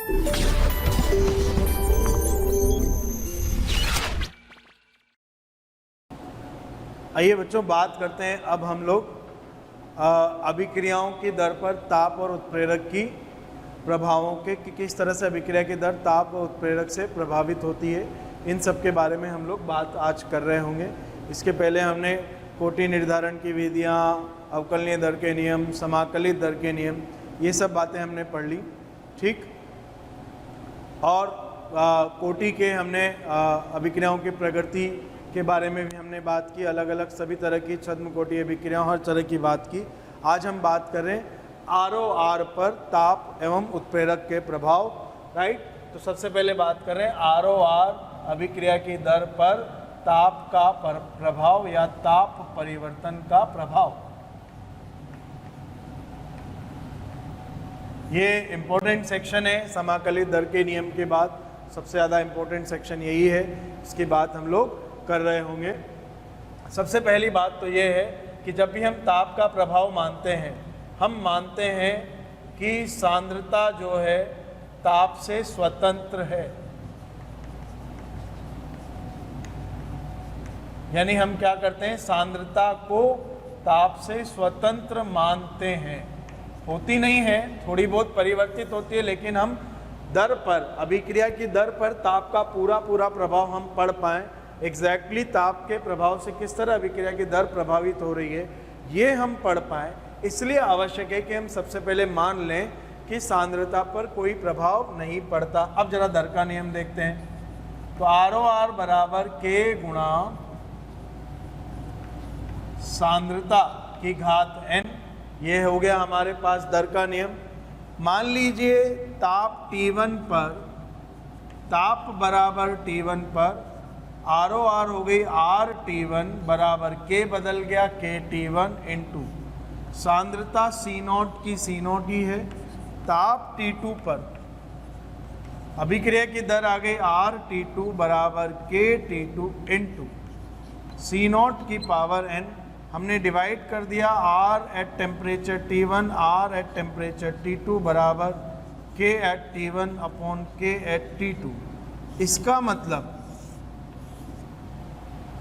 आइए बच्चों, बात करते हैं अब हम लोग अभिक्रियाओं की दर पर ताप और उत्प्रेरक की प्रभावों के कि किस तरह से अभिक्रिया की दर ताप और उत्प्रेरक से प्रभावित होती है। इन सब के बारे में हम लोग बात आज कर रहे होंगे। इसके पहले हमने कोटि निर्धारण की विधियाँ, अवकलनीय दर के नियम, समाकलित दर के नियम, ये सब बातें हमने पढ़ ली, ठीक। और कोटि के हमने अभिक्रियाओं की प्रगति के बारे में भी हमने बात की, अलग अलग सभी तरह की छद्म कोटि अभिक्रियाओं, हर तरह की बात की। आज हम बात कर रहे हैं ROR पर ताप एवं उत्प्रेरक के प्रभाव, राइट। तो सबसे पहले बात कर रहे हैं ROR अभिक्रिया की दर पर ताप का प्रभाव या ताप परिवर्तन का प्रभाव। ये इम्पोर्टेंट सेक्शन है। समाकलित दर के नियम के बाद सबसे ज़्यादा इम्पोर्टेंट सेक्शन यही है, इसकी बात हम लोग कर रहे होंगे। सबसे पहली बात तो ये है कि जब भी हम ताप का प्रभाव मानते हैं, हम मानते हैं कि सांद्रता जो है ताप से स्वतंत्र है। यानी हम क्या करते हैं, सांद्रता को ताप से स्वतंत्र मानते हैं। होती नहीं है, थोड़ी बहुत परिवर्तित होती है, लेकिन हम दर पर, अभिक्रिया की दर पर ताप का पूरा प्रभाव हम पढ़ पाएँ, एग्जैक्टली ताप के प्रभाव से किस तरह अभिक्रिया की दर प्रभावित हो रही है, ये हम पढ़ पाएँ। इसलिए आवश्यक है कि हम सबसे पहले मान लें कि सांद्रता पर कोई प्रभाव नहीं पड़ता। अब जरा दर का नियम देखते हैं। तो ROR बराबर K गुणा सांद्रता की घात n, ये हो गया हमारे पास दर का नियम। मान लीजिए ताप T1 पर, ताप बराबर T1 पर ROR हो गई RT1 बराबर K बदल गया KT1 इंटू सांद्रता C0 की C0 ही है। ताप T2 पर अभिक्रिया की दर आ गई RT2 बराबर KT2 इंटू C0 की पावर n। हमने डिवाइड कर दिया R at temperature T1, R at temperature T2 बराबर K at T1 upon K at T2। इसका मतलब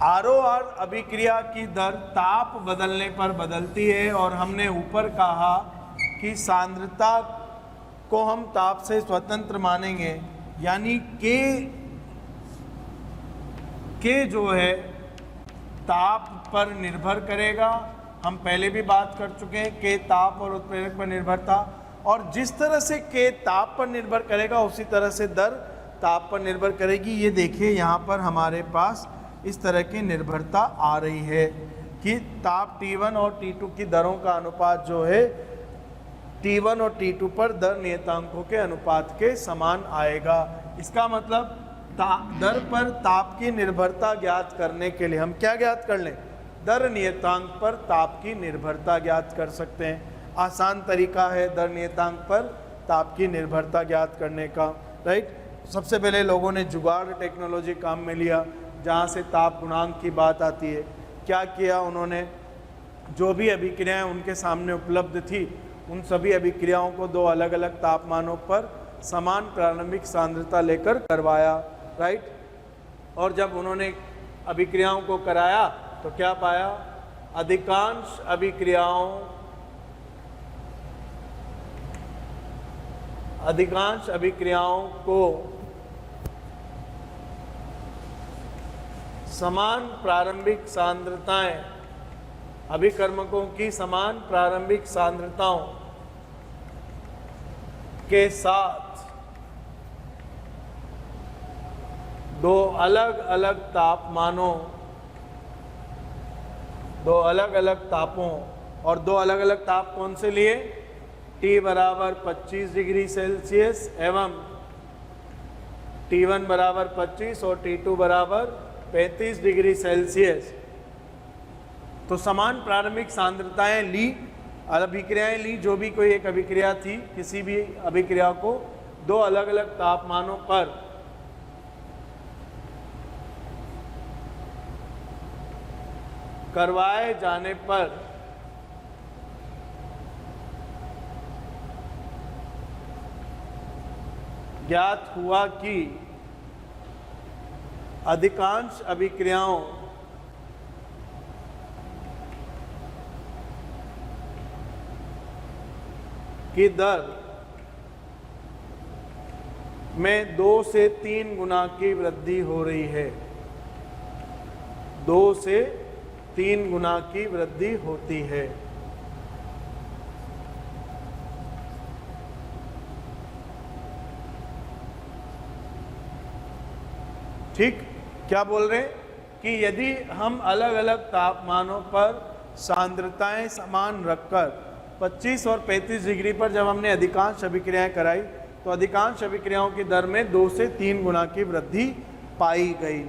ROR अभिक्रिया की दर ताप बदलने पर बदलती है, और हमने ऊपर कहा कि सांद्रता को हम ताप से स्वतंत्र मानेंगे, यानी K जो है ताप पर निर्भर करेगा। हम पहले भी बात कर चुके हैं, K ताप और उत्प्रेरक पर निर्भर था, और जिस तरह से K ताप पर निर्भर करेगा उसी तरह से दर ताप पर निर्भर करेगी। ये देखिए यहाँ पर हमारे पास इस तरह की निर्भरता आ रही है कि ताप T1 और T2 की दरों का अनुपात जो है T1 और T2 पर दर नियतांकों के अनुपात के समान आएगा। इसका मतलब दर पर ताप की निर्भरता ज्ञात करने के लिए हम क्या ज्ञात कर लें, दर नियतांक पर ताप की निर्भरता ज्ञात कर सकते हैं। आसान तरीका है दर नियतांक पर ताप की निर्भरता ज्ञात करने का, राइट। सबसे पहले लोगों ने जुगाड़ टेक्नोलॉजी काम में लिया, जहाँ से ताप गुणांक की बात आती है। क्या किया उन्होंने, जो भी अभिक्रियाएं उनके सामने उपलब्ध थी, उन सभी अभिक्रियाओं को दो अलग अलग तापमानों पर समान प्रारंभिक सांद्रता लेकर करवाया, राइट। और जब उन्होंने अभिक्रियाओं को कराया तो क्या पाया, अधिकांश अभिक्रियाओं को समान प्रारंभिक सांद्रताएं, अभिकर्मकों की समान प्रारंभिक सांद्रताओं के साथ दो अलग अलग तापों और दो अलग अलग ताप कौन से लिए, T बराबर 25 डिग्री सेल्सियस एवं T1 बराबर 25 और T2 बराबर 35 डिग्री सेल्सियस। तो समान प्रारंभिक सांद्रताएं ली, अभिक्रियाएं ली, जो भी कोई एक अभिक्रिया थी, किसी भी अभिक्रिया को दो अलग अलग तापमानों पर करवाए जाने पर ज्ञात हुआ कि अधिकांश अभिक्रियाओं की दर में 2 से 3 गुना की वृद्धि हो रही है। 2 से 3 गुना की वृद्धि होती है। ठीक, क्या बोल रहे हैं कि यदि हम अलग अलग तापमानों पर सांद्रताएं समान रखकर 25 और 35 डिग्री पर जब हमने अधिकांश अभिक्रियाएं कराई तो अधिकांश अभिक्रियाओं की दर में 2 से 3 गुना की वृद्धि पाई गई।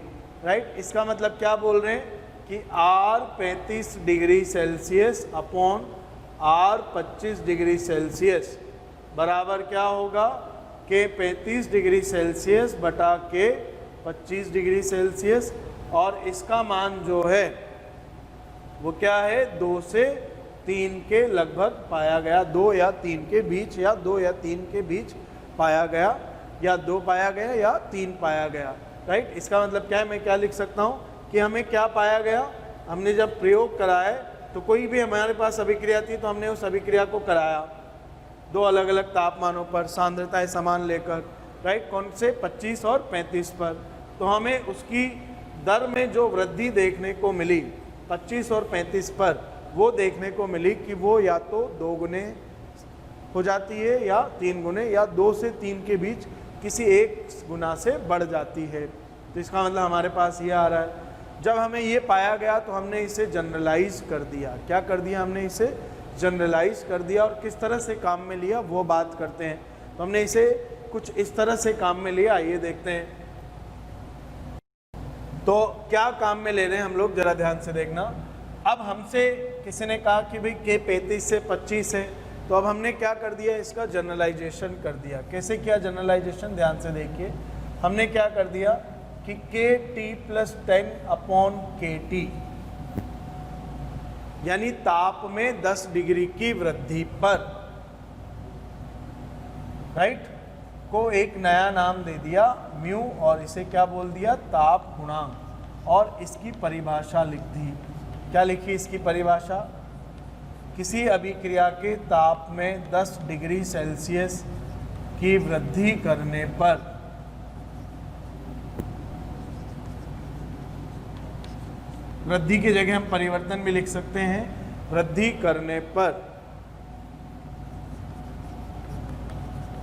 राइट, इसका मतलब क्या बोल रहे हैं कि R 35 degree Celsius upon R 25 degree Celsius बराबर क्या होगा K 35 डिग्री सेल्सियस बटा K 25 डिग्री सेल्सियस, और इसका मान जो है वो क्या है 2 से 3 के लगभग पाया गया, 2 या 3 के बीच, या 2 या 3 के बीच पाया गया, या 2 पाया गया या 3 पाया गया। राइट, इसका मतलब क्या है, मैं क्या लिख सकता हूँ कि हमें क्या पाया गया, हमने जब प्रयोग कराए तो कोई भी हमारे पास अभिक्रिया थी तो हमने उस अभिक्रिया को कराया 2 अलग अलग तापमानों पर सांद्रताएं समान लेकर। राइट, कौन से 25 और 35 पर, तो हमें उसकी दर में जो वृद्धि देखने को मिली 25 और 35 पर, वो देखने को मिली कि वो या तो 2 गुने हो जाती है या 3 गुने, या 2 से 3 के बीच किसी एक गुना से बढ़ जाती है। तो इसका मतलब हमारे पास ये आ रहा है। जब हमें ये पाया गया तो हमने इसे जनरलाइज कर दिया। क्या कर दिया, हमने इसे जनरलाइज कर दिया, और किस तरह से काम में लिया वो बात करते हैं। तो हमने इसे कुछ इस तरह से काम में लिया, आइए देखते हैं। तो क्या काम में ले रहे हैं हम लोग, जरा ध्यान से देखना। अब हमसे किसी ने कहा कि भाई K 35 से 25 है, तो अब हमने क्या कर दिया, इसका जनरलाइजेशन कर दिया। कैसे किया जनरलाइजेशन, ध्यान से देखिए। हमने क्या कर दिया कि KT + 10 अपॉन KT, यानी ताप में 10 डिग्री की वृद्धि पर, राइट, को एक नया नाम दे दिया म्यू, और इसे क्या बोल दिया, ताप गुणांक, और इसकी परिभाषा लिख दी। क्या लिखी इसकी परिभाषा, किसी अभिक्रिया के ताप में 10 डिग्री सेल्सियस की वृद्धि करने पर वृद्धि की जगह हम परिवर्तन भी लिख सकते हैं, वृद्धि करने पर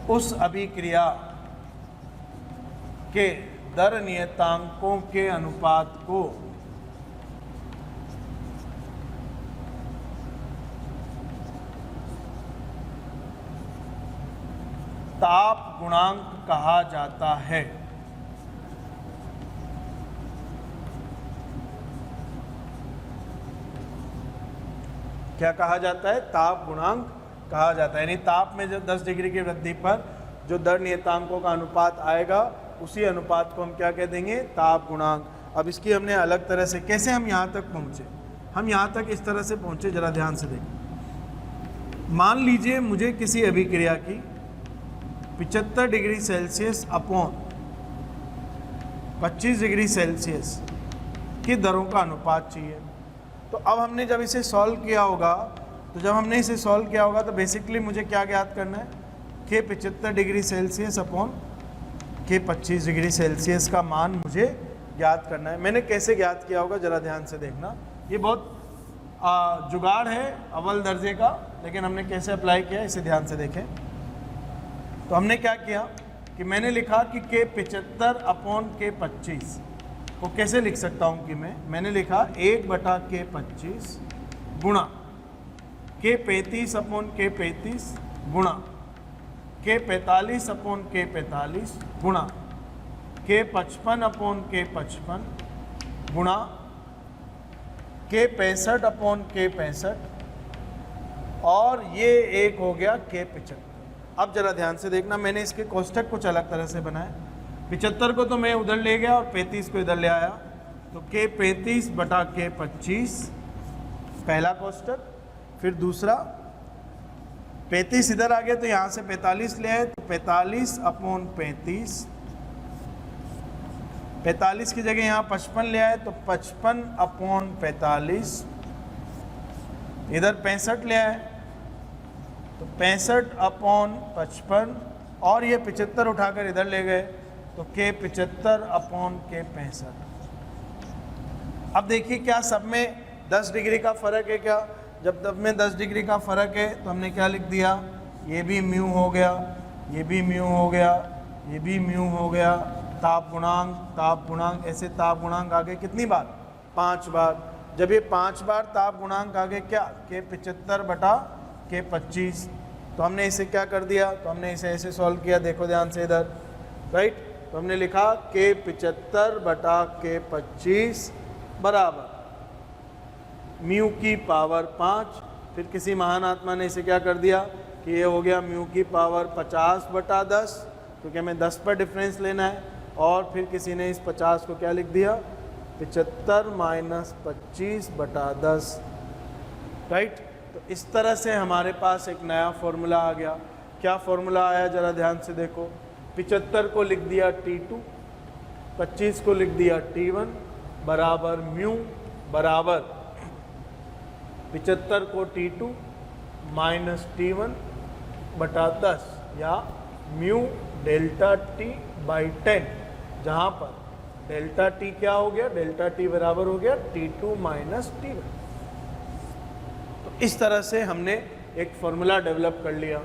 उस अभिक्रिया के दर नियतांकों के अनुपात को ताप गुणांक कहा जाता है। क्या कहा जाता है, ताप गुणांक कहा जाता है। यानी ताप में जब 10 डिग्री की वृद्धि पर जो दर नियतांकों का अनुपात आएगा, उसी अनुपात को हम क्या कह देंगे, ताप गुणांक। अब इसकी हमने अलग तरह से, कैसे हम यहाँ तक पहुँचे, हम यहाँ तक इस तरह से पहुँचे, जरा ध्यान से देखें। मान लीजिए मुझे किसी अभिक्रिया की 75 degree Celsius upon 25 degree Celsius की दरों का अनुपात चाहिए। तो अब हमने जब इसे सॉल्व किया होगा, तो बेसिकली मुझे क्या ज्ञात करना है, K 75 degree Celsius upon K 25 degree Celsius का मान मुझे ज्ञात करना है। मैंने कैसे ज्ञात किया होगा, जरा ध्यान से देखना। ये बहुत जुगाड़ है अव्वल दर्जे का, लेकिन हमने कैसे अप्लाई किया इसे ध्यान से देखें। तो हमने क्या किया कि मैंने लिखा कि K 75 अपॉन K 25 को कैसे लिख सकता हूँ कि मैंने लिखा 1/K 25 गुणा K 35 अपॉन K 35 गुणा K 45 अपॉन K 45 गुणा K 55 अपॉन K 55 गुणा K 65 अपॉन K 65, और ये एक हो गया K 75। अब जरा ध्यान से देखना, मैंने इसके कोष्ठक कुछ अलग तरह से बनाए। 75 को तो मैं उधर ले गया और 35 को इधर ले आया, तो K 35/K 25 पहला कोष्ठक, फिर दूसरा 35 इधर आ गया तो यहाँ से 45 ले आए, तो 45/35, 45 की जगह यहाँ 55 ले आए तो 55/45, इधर 65 ले आए तो 65/55, और ये 75 उठाकर इधर ले गए तो K 75/K 65। अब देखिए क्या सब में 10 डिग्री का फ़र्क है क्या? जब सब में 10 डिग्री का फ़र्क है तो हमने क्या लिख दिया, ये भी म्यू हो गया, ये भी म्यू हो गया, ये भी म्यू हो गया, ताप गुणांक, ऐसे ताप गुणांक आ गए कितनी बार? 5 बार। जब ये 5 बार ताप गुणांक आ गए क्या, K 75/K 25, तो हमने इसे क्या कर दिया, तो हमने इसे ऐसे सॉल्व किया, देखो ध्यान से इधर, राइट। तो हमने लिखा K 75/K 25 बराबर म्यू की पावर 5। फिर किसी महान आत्मा ने इसे क्या कर दिया कि ये हो गया म्यू की पावर 50/10, क्योंकि हमें 10 पर डिफरेंस लेना है। और फिर किसी ने इस 50 को क्या लिख दिया, 75 - 25/10, राइट। तो इस तरह से हमारे पास एक नया फॉर्मूला आ गया। क्या फॉर्मूला आया जरा ध्यान से देखो, 75 को लिख दिया T2, 25 को लिख दिया T1 बराबर म्यू बराबर 75 को T2 माइनस T1/10 या म्यू डेल्टा T बाई 10, जहाँ पर डेल्टा T क्या हो गया, डेल्टा T बराबर हो गया T2 माइनस T1। तो इस तरह से हमने एक फॉर्मूला डेवलप कर लिया,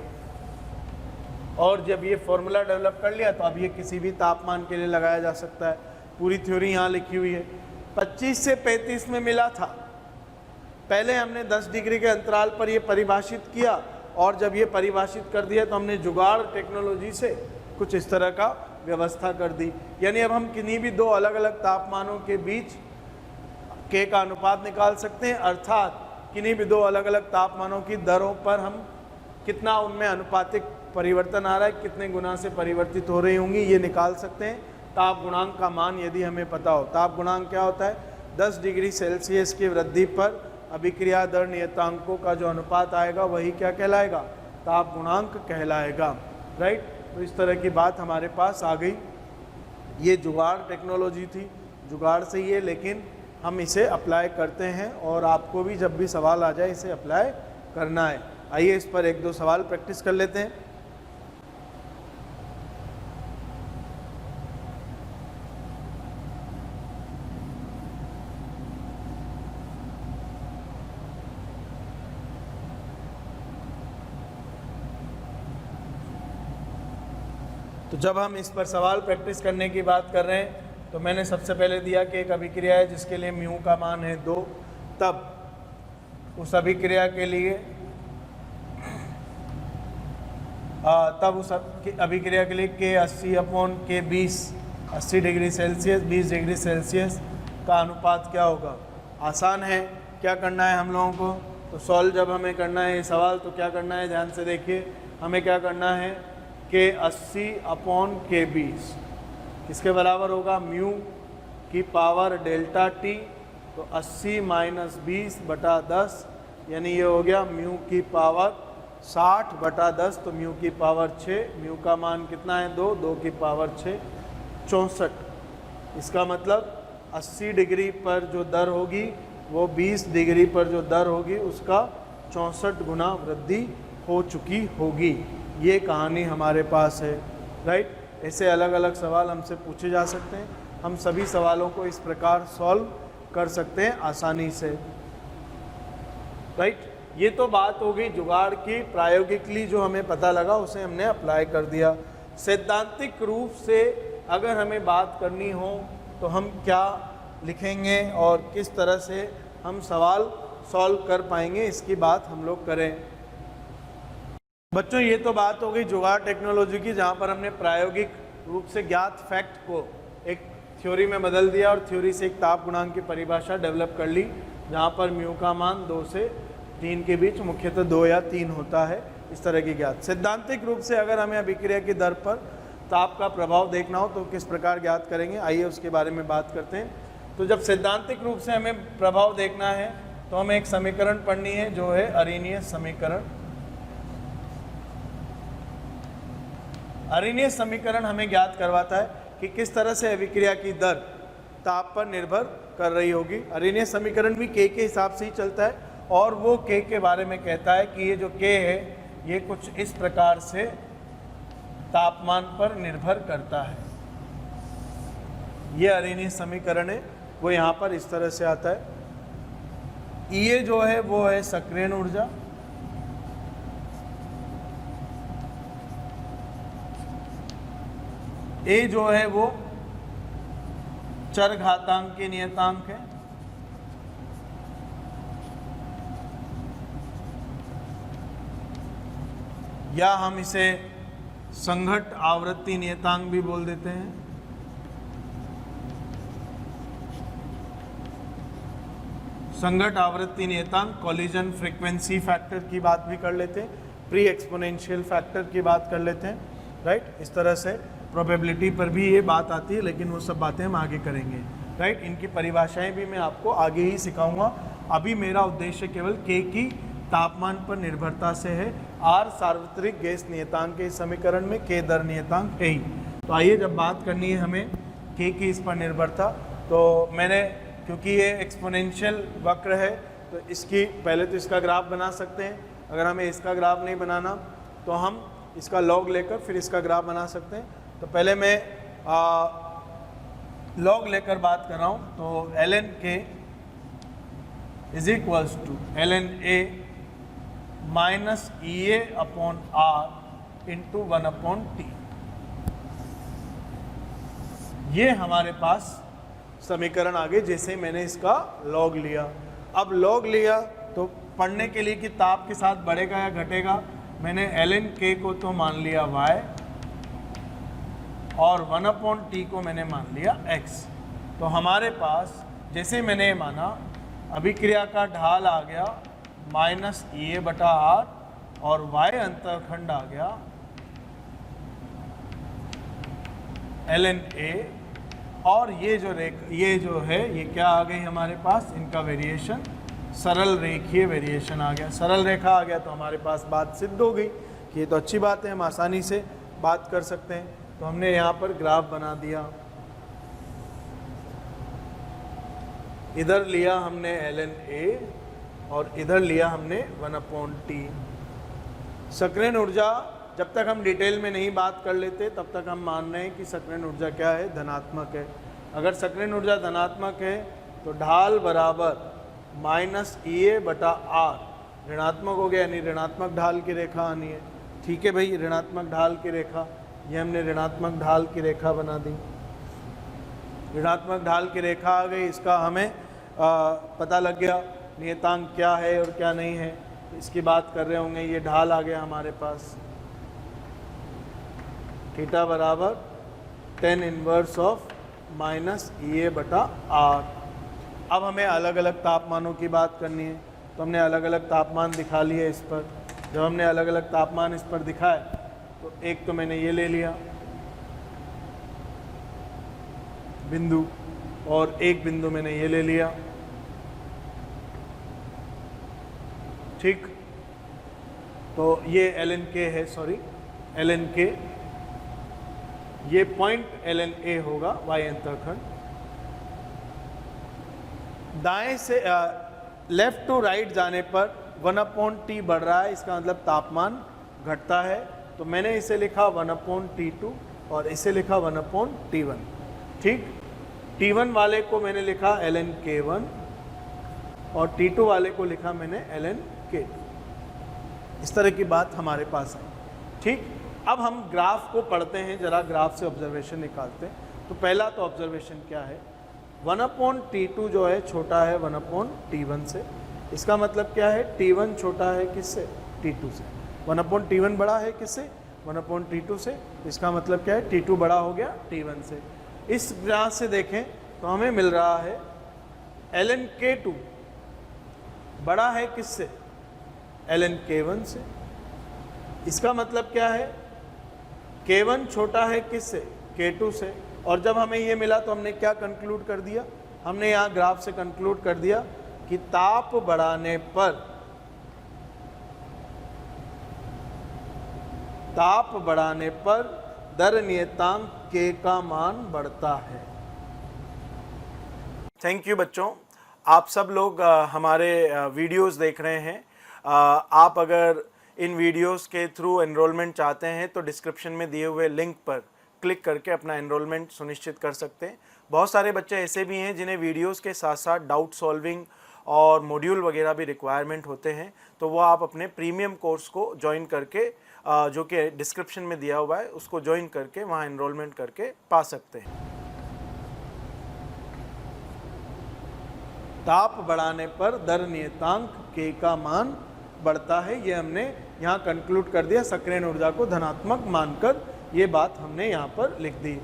और जब ये फॉर्मूला डेवलप कर लिया तो अब ये किसी भी तापमान के लिए लगाया जा सकता है। पूरी थ्योरी यहाँ लिखी हुई है। 25 से 35 में मिला था, पहले हमने 10 डिग्री के अंतराल पर ये परिभाषित किया, और जब ये परिभाषित कर दिया तो हमने जुगाड़ टेक्नोलॉजी से कुछ इस तरह का व्यवस्था कर दी। यानी अब हम किन्हीं भी दो अलग अलग तापमानों के बीच K का अनुपात निकाल सकते हैं, अर्थात किन्हीं भी दो अलग अलग तापमानों की दरों पर हम कितना उनमें अनुपातिक परिवर्तन आ रहा है, कितने गुना से परिवर्तित हो रही होंगी, ये निकाल सकते हैं। ताप गुणांक का मान यदि हमें पता हो, ताप गुणांक क्या होता है, 10 डिग्री सेल्सियस की वृद्धि पर अभिक्रिया दर नियतांकों का जो अनुपात आएगा वही क्या कहलाएगा, ताप गुणांक कहलाएगा, राइट। तो इस तरह की बात हमारे पास आ गई। ये जुगाड़ टेक्नोलॉजी थी, जुगाड़ से ही है, लेकिन हम इसे अप्लाई करते हैं, और आपको भी जब भी सवाल आ जाए इसे अप्लाई करना है। आइए इस पर 1-2 सवाल प्रैक्टिस कर लेते हैं। तो जब हम इस पर सवाल प्रैक्टिस करने की बात कर रहे हैं तो मैंने सबसे पहले दिया कि एक अभिक्रिया है जिसके लिए म्यू का मान है 2, तब उस अभिक्रिया के लिए K 80/K 20, 80 degree Celsius 20 degree Celsius का अनुपात क्या होगा। आसान है, क्या करना है हम लोगों को, तो सॉल्व जब हमें करना है ये सवाल तो क्या करना है, ध्यान से देखिए, हमें क्या करना है, K 80/K 20 किसके बराबर होगा, म्यू की पावर डेल्टा T, तो 80 - 20/10, यानी ये हो गया म्यू की पावर 60/10, तो म्यू की पावर 6, म्यू का मान कितना है 2, 2 की पावर 6, 64। इसका मतलब 80 डिग्री पर जो दर होगी वो 20 डिग्री पर जो दर होगी उसका 64 गुना वृद्धि हो चुकी होगी। ये कहानी हमारे पास है, राइट। ऐसे अलग अलग सवाल हमसे पूछे जा सकते हैं, हम सभी सवालों को इस प्रकार सॉल्व कर सकते हैं आसानी से, राइट। ये तो बात हो गई जुगाड़ की, प्रायोगिकली जो हमें पता लगा उसे हमने अप्लाई कर दिया। सैद्धांतिक रूप से अगर हमें बात करनी हो तो हम क्या लिखेंगे और किस तरह से हम सवाल सॉल्व कर पाएंगे, इसकी बात हम लोग करें। बच्चों ये तो बात हो गई जुगाड़ टेक्नोलॉजी की, जहाँ पर हमने प्रायोगिक रूप से ज्ञात फैक्ट को एक थ्योरी में बदल दिया और थ्योरी से एक ताप गुणांक की परिभाषा डेवलप कर ली, जहाँ पर म्यू का मान 2 से 3 के बीच मुख्यतः 2 या 3 होता है, इस तरह की ज्ञात। सैद्धांतिक रूप से अगर हमें अभिक्रिया की दर पर ताप का प्रभाव देखना हो तो किस प्रकार ज्ञात करेंगे, आइए उसके बारे में बात करते हैं। तो जब सैद्धांतिक रूप से हमें प्रभाव देखना है तो हमें एक समीकरण पढ़नी है जो है अरेनियस समीकरण। अरेनियस समीकरण हमें ज्ञात करवाता है कि किस तरह से अभिक्रिया की दर ताप पर निर्भर कर रही होगी। अरेनियस समीकरण भी के हिसाब से ही चलता है और वो के बारे में कहता है कि ये जो के है ये कुछ इस प्रकार से तापमान पर निर्भर करता है। ये अरेनियस समीकरण है, वो यहाँ पर इस तरह से आता है। ये जो है वो है सक्रियण ऊर्जा, ए जो है वो चरघातांक के नियतांक है, या हम इसे संघट आवृत्ति नियतांक भी बोल देते हैं। संघट आवृत्ति नियतांक, कॉलिजन फ्रीक्वेंसी फैक्टर की बात भी कर लेते हैं, प्री एक्सपोनेंशियल फैक्टर की बात कर लेते हैं, राइट। इस तरह से प्रोबेबिलिटी पर भी ये बात आती है, लेकिन वो सब बातें हम आगे करेंगे, राइट। इनकी परिभाषाएं भी मैं आपको आगे ही सिखाऊंगा। अभी मेरा उद्देश्य केवल के की तापमान पर निर्भरता से है। आर सार्वत्रिक गैस नियतांक के इस समीकरण में के दर नियतांक है ही। तो आइए, जब बात करनी है हमें के की इस पर निर्भरता, तो मैंने, क्योंकि ये एक्सपोनेंशियल वक्र है तो इसकी पहले तो इसका ग्राफ बना सकते हैं। अगर हमें इसका ग्राफ नहीं बनाना तो हम इसका लॉग लेकर फिर इसका ग्राफ बना सकते हैं। तो पहले मैं लॉग लेकर बात कर रहा हूँ। तो ln k is equals to ln a minus EA upon R into 1/T। ये हमारे पास समीकरण आगे, जैसे मैंने इसका लॉग लिया। अब लॉग लिया तो पढ़ने के लिए कि ताप के साथ बढ़ेगा या घटेगा, मैंने ln k को तो मान लिया y और 1/T को मैंने मान लिया x। तो हमारे पास जैसे मैंने माना अभिक्रिया का ढाल आ गया माइनस EA/R और y अंतरखंड आ गया ln A, और ये जो है ये क्या आ गई हमारे पास, इनका वेरिएशन, सरल रेखीय वेरिएशन आ गया। सरल रेखा आ गया तो हमारे पास बात सिद्ध हो गई कि ये तो अच्छी बात है, हम आसानी से बात कर सकते हैं। तो हमने यहाँ पर ग्राफ बना दिया, इधर लिया हमने ln A और इधर लिया हमने 1/T। सक्रियण ऊर्जा, जब तक हम डिटेल में नहीं बात कर लेते तब तक हम मान रहे हैं कि सक्रियण ऊर्जा क्या है, धनात्मक है। अगर सक्रियण ऊर्जा धनात्मक है तो ढाल बराबर माइनस EA/R ऋणात्मक हो गया, यानी ऋणात्मक ढाल की रेखा आनी है। ठीक है भाई, ऋणात्मक ढाल की रेखा, ये हमने ऋणात्मक ढाल की रेखा बना दी। ऋणात्मक ढाल की रेखा आ गई, इसका हमें पता लग गया नियतांक क्या है और क्या नहीं है, इसकी बात कर रहे होंगे। ये ढाल आ गया हमारे पास, थीटा बराबर tan inverse of minus EA/R। अब हमें अलग अलग तापमानों की बात करनी है, तो हमने अलग अलग तापमान दिखा लिए इस पर। जब हमने अलग अलग तापमान इस पर दिखाए तो एक तो मैंने ये ले लिया बिंदु, और एक बिंदु मैंने ये ले लिया, ठीक। तो ये ln k है, सॉरी ln k, ये पॉइंट ln A होगा, y अंतरखंड। दाएं से लेफ्ट टू राइट जाने पर 1/T बढ़ रहा है, इसका मतलब तापमान घटता है। तो मैंने इसे लिखा 1/T2 और इसे लिखा 1/T1, ठीक। T1 वाले को मैंने लिखा ln K1 और T2 वाले को लिखा मैंने ln K2। इस तरह की बात हमारे पास है, ठीक। अब हम ग्राफ को पढ़ते हैं, जरा ग्राफ से ऑब्जर्वेशन निकालते हैं। तो पहला तो ऑब्जर्वेशन क्या है, 1/T2 जो है छोटा है 1/T1 से। इसका मतलब क्या है, T1 छोटा है किससे, T2 से। 1/T1 बड़ा है किससे, 1/T2 से। इसका मतलब क्या है, T2 बड़ा हो गया T1 से। इस ग्राफ से देखें तो हमें मिल रहा है ln K2 बड़ा है किससे, ln K1 से। इसका मतलब क्या है, K1 छोटा है किससे, K2 से। और जब हमें ये मिला तो हमने क्या कंक्लूड कर दिया, हमने यहाँ ग्राफ से कंक्लूड कर दिया कि ताप बढ़ाने पर दर नियतांक k का मान बढ़ता है। थैंक यू बच्चों, आप सब लोग हमारे वीडियोस देख रहे हैं। आप अगर इन वीडियोस के थ्रू एनरोलमेंट चाहते हैं तो डिस्क्रिप्शन में दिए हुए लिंक पर क्लिक करके अपना एनरोलमेंट सुनिश्चित कर सकते हैं। बहुत सारे बच्चे ऐसे भी हैं जिन्हें वीडियोस के साथ साथ डाउट सॉल्विंग और मॉड्यूल वगैरह भी रिक्वायरमेंट होते हैं, तो वो आप अपने प्रीमियम कोर्स को ज्वाइन करके जो कि डिस्क्रिप्शन में दिया हुआ है उसको ज्वाइन करके वहाँ एनरोलमेंट करके पा सकते हैं। ताप बढ़ाने पर दर नियतांक k का मान बढ़ता है, ये हमने यहाँ कंक्लूड कर दिया। सक्रियण ऊर्जा को धनात्मक मानकर ये बात हमने यहाँ पर लिख दी,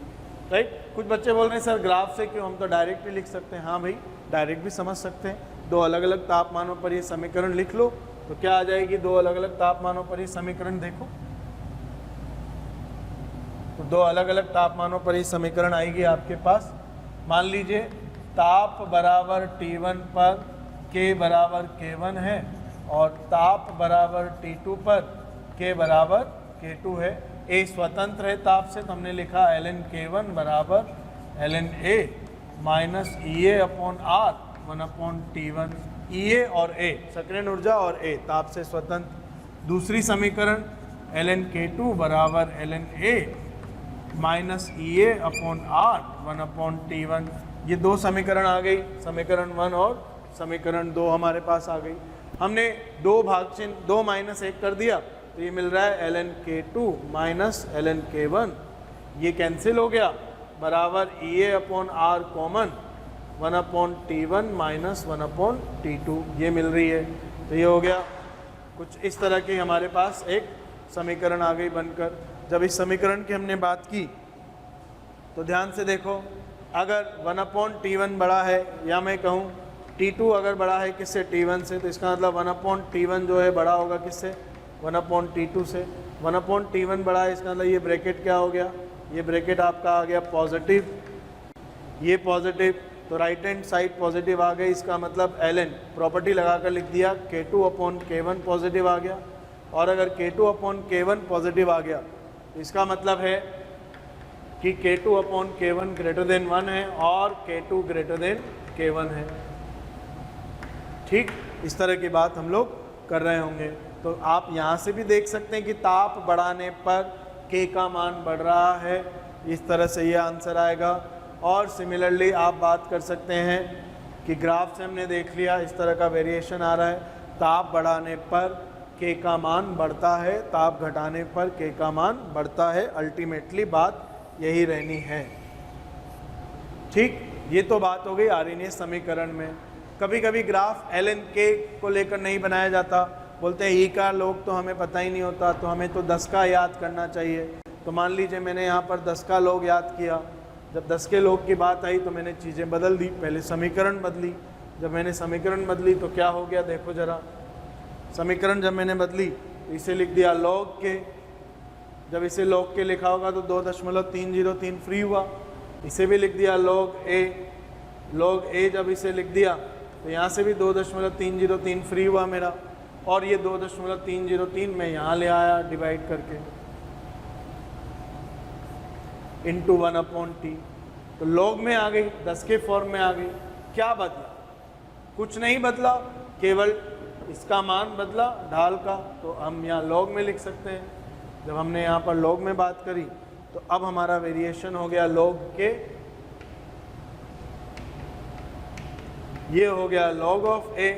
राइट। कुछ बच्चे बोल रहे हैं सर ग्राफ से क्यों, हम तो डायरेक्ट ही लिख सकते हैं। हाँ भाई, डायरेक्ट भी समझ सकते हैं। दो अलग अलग तापमानों पर ये समीकरण लिख लो तो क्या आ जाएगी, दो अलग अलग तापमानों पर ये समीकरण देखो, तो दो अलग अलग तापमानों पर ये समीकरण आएगी आपके पास। मान लीजिए ताप बराबर T1 पर K बराबर K1 है और ताप बराबर T2 पर K बराबर K2 है। A स्वतंत्र है ताप से, तो हमने लिखा ln K1 बराबर ln A minus EA upon R 1/T1। EA और A सक्रियण ऊर्जा और A ताप से स्वतंत्र। दूसरी समीकरण ln K2 बराबर ln A minus EA upon R 1/T1। ये दो समीकरण आ गई, समीकरण 1 और समीकरण 2 हमारे पास आ गई। हमने दो भाग चिन्ह, 2 माइनस 1 कर दिया तो ये मिल रहा है ln K2 minus ln K1, ये कैंसिल हो गया, बराबर EA upon R common 1/T1 minus 1/T2, ये मिल रही है। तो ये हो गया, कुछ इस तरह की हमारे पास एक समीकरण आ गई बनकर। जब इस समीकरण की हमने बात की तो ध्यान से देखो, अगर 1/T1 बड़ा है, या मैं कहूँ T2 अगर बड़ा है किससे, T1 से, तो इसका मतलब 1/T1 जो है बड़ा होगा किससे, 1/T2 से। 1/T1 बड़ा है, इसका मतलब ये ब्रैकेट क्या हो गया, ये ब्रैकेट आपका आ गया पॉजिटिव, ये पॉजिटिव, तो राइट हैंड साइड पॉजिटिव आ गई। इसका मतलब ln प्रॉपर्टी लगाकर लिख दिया K2/K1 पॉजिटिव आ गया। और अगर K2/K1 पॉजिटिव आ गया तो इसका मतलब है कि K2/K1 ग्रेटर देन 1 है और K2 ग्रेटर देन K1 है। ठीक, इस तरह की बात हम लोग कर रहे होंगे। तो आप यहाँ से भी देख सकते हैं कि ताप बढ़ाने पर K का मान बढ़ रहा है, इस तरह से ये आंसर आएगा। और सिमिलरली आप बात कर सकते हैं कि ग्राफ से हमने देख लिया, इस तरह का वेरिएशन आ रहा है, ताप बढ़ाने पर K का मान बढ़ता है, ताप घटाने पर K का मान बढ़ता है। अल्टीमेटली बात यही रहनी है। ठीक, ये तो बात हो गई आर्यनीय समीकरण में। कभी कभी ग्राफ ln K को लेकर नहीं बनाया जाता, बोलते हैं ई का लोग तो हमें पता ही नहीं होता, तो हमें तो 10 का याद करना चाहिए। तो मान लीजिए मैंने यहाँ पर 10 का लोग याद किया, जब 10 के लोग की बात आई तो मैंने चीज़ें बदल दी, पहले समीकरण बदली। जब मैंने समीकरण बदली तो क्या हो गया, देखो ज़रा, समीकरण जब मैंने बदली तो इसे लिख दिया log K, जब इसे log K लिखा होगा तो 2.303 फ्री हुआ, इसे भी लिख दिया log A, जब इसे लिख दिया तो यहाँ से भी 2.303 फ्री हुआ मेरा, और ये 2.303 मैं यहाँ ले आया डिवाइड करके इंटू 1/T, तो log में आ गई, 10 के फॉर्म में आ गई। क्या बदला, कुछ नहीं बदला, केवल इसका मान बदला ढाल का, तो हम यहाँ log में लिख सकते हैं। जब हमने यहाँ पर log में बात करी तो अब हमारा वेरिएशन हो गया log K, ये हो गया log ऑफ A,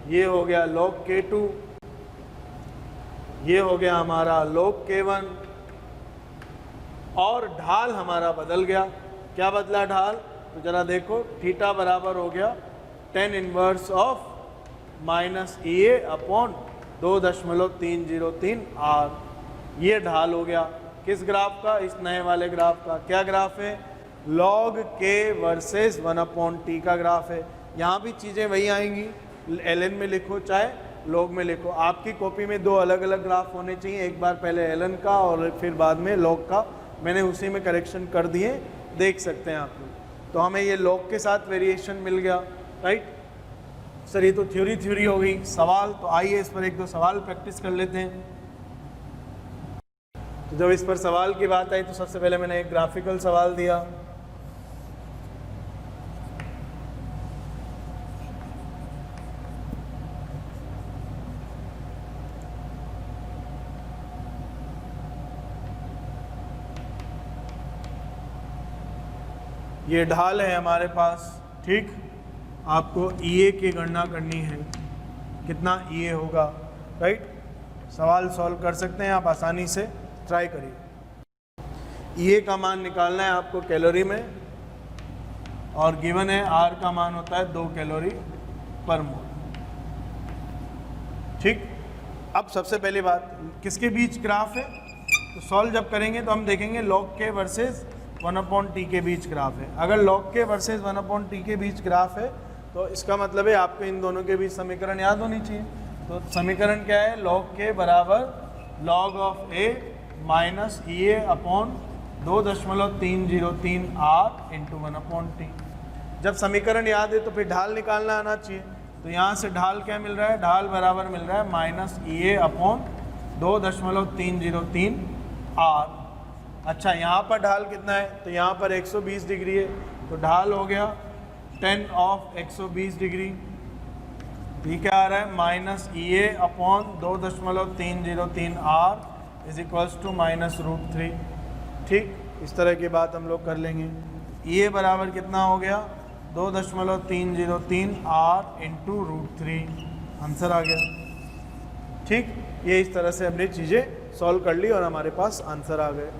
ये हो गया log K2, ये हो गया हमारा log K1, और ढाल हमारा बदल गया। क्या बदला ढाल, तो जरा देखो, थीटा बराबर हो गया tan inverse of minus EA upon 2.303 R, ये ढाल हो गया किस ग्राफ का, इस नए वाले ग्राफ का। क्या ग्राफ है, log K वर्सेस 1/T का ग्राफ है। यहाँ भी चीज़ें वही आएंगी, ln में लिखो चाहे log में लिखो। आपकी कॉपी में दो अलग अलग ग्राफ होने चाहिए, एक बार पहले ln का और फिर बाद में log का। मैंने उसी में करेक्शन कर दिए, देख सकते हैं आप लोग। तो हमें ये log के साथ वेरिएशन मिल गया, राइट। सर ये तो थ्योरी हो गई, सवाल तो आइए इस पर एक दो सवाल प्रैक्टिस कर लेते हैं। तो जब इस पर सवाल की बात आई तो सबसे पहले मैंने एक ग्राफिकल सवाल दिया। ये ढाल है हमारे पास, ठीक। आपको EA की गणना करनी है, कितना EA होगा, राइट। सवाल सॉल्व कर सकते हैं आप आसानी से, ट्राई करिए। EA का मान निकालना है आपको कैलोरी में, और गिवन है R का मान होता है 2 कैलोरी पर मोल, ठीक। अब सबसे पहली बात, किसके बीच ग्राफ है, तो सॉल्व जब करेंगे तो हम देखेंगे log K वर्सेस 1/t के बीच ग्राफ है। अगर log K वर्सेस 1/t के बीच ग्राफ है तो इसका मतलब है आपको इन दोनों के बीच समीकरण याद होनी चाहिए। तो समीकरण क्या है, log K बराबर log of A minus EA upon 2.303 R into 1/t। जब समीकरण याद है तो फिर ढाल निकालना आना चाहिए। तो यहाँ से ढाल क्या मिल रहा है, ढाल बराबर मिल रहा है माइनस EA अपॉन 2.303 R। अच्छा, यहाँ पर ढाल कितना है, तो यहाँ पर 120 डिग्री है, तो ढाल हो गया 10 ऑफ 120 डिग्री। ये क्या आ रहा है, minus EA upon 2.303 R is equals to minus √3, ठीक। इस तरह की बात हम लोग कर लेंगे। EA बराबर कितना हो गया, 2.303 R इंटू √3, आंसर आ गया, ठीक। ये इस तरह से हमने चीज़ें सॉल्व कर ली और हमारे पास आंसर आ गए।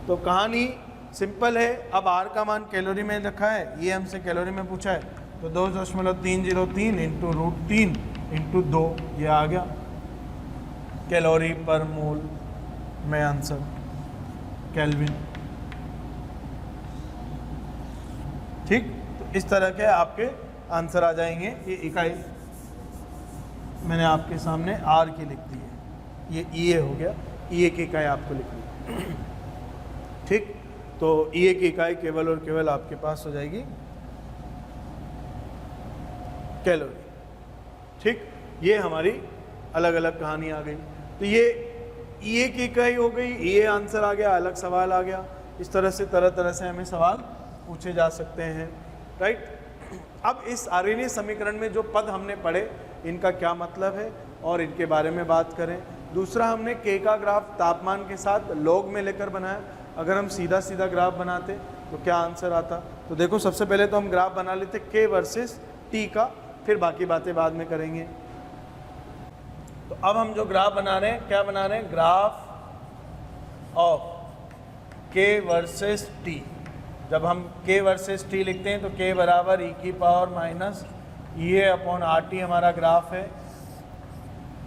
तो कहानी सिंपल है। अब R का मान कैलोरी में रखा है, ये हमसे कैलोरी में पूछा है, तो 2.303 इंटू √3 इंटू 2, ये आ गया कैलोरी पर मोल में आंसर, केल्विन, ठीक। तो इस तरह के आपके आंसर आ जाएंगे। ये इकाई मैंने आपके सामने R की लिख दी है, ये EA हो गया, EA की इकाई आपको लिखनी है, ठीक। तो EA की इकाई केवल और केवल आपके पास हो जाएगी कैलोरी, ठीक। ये हमारी अलग अलग कहानी आ गई। तो ये EA की इकाई हो गई, EA आंसर आ गया, अलग सवाल आ गया। इस तरह से तरह तरह से हमें सवाल पूछे जा सकते हैं, राइट। अब इस आर्यनीय समीकरण में जो पद हमने पढ़े, इनका क्या मतलब है और इनके बारे में बात करें। दूसरा, हमने K का ग्राफ तापमान के साथ लॉग में लेकर बनाया। अगर हम सीधा सीधा ग्राफ बनाते तो क्या आंसर आता, तो देखो सबसे पहले तो हम ग्राफ बना लेते K वर्सेस T का, फिर बाकी बातें बाद में करेंगे। तो अब हम जो ग्राफ बना रहे हैं, क्या बना रहे हैं, graph of K versus T। जब हम K वर्सेस T लिखते हैं तो K बराबर e⁻ EA अपॉन RT हमारा ग्राफ है।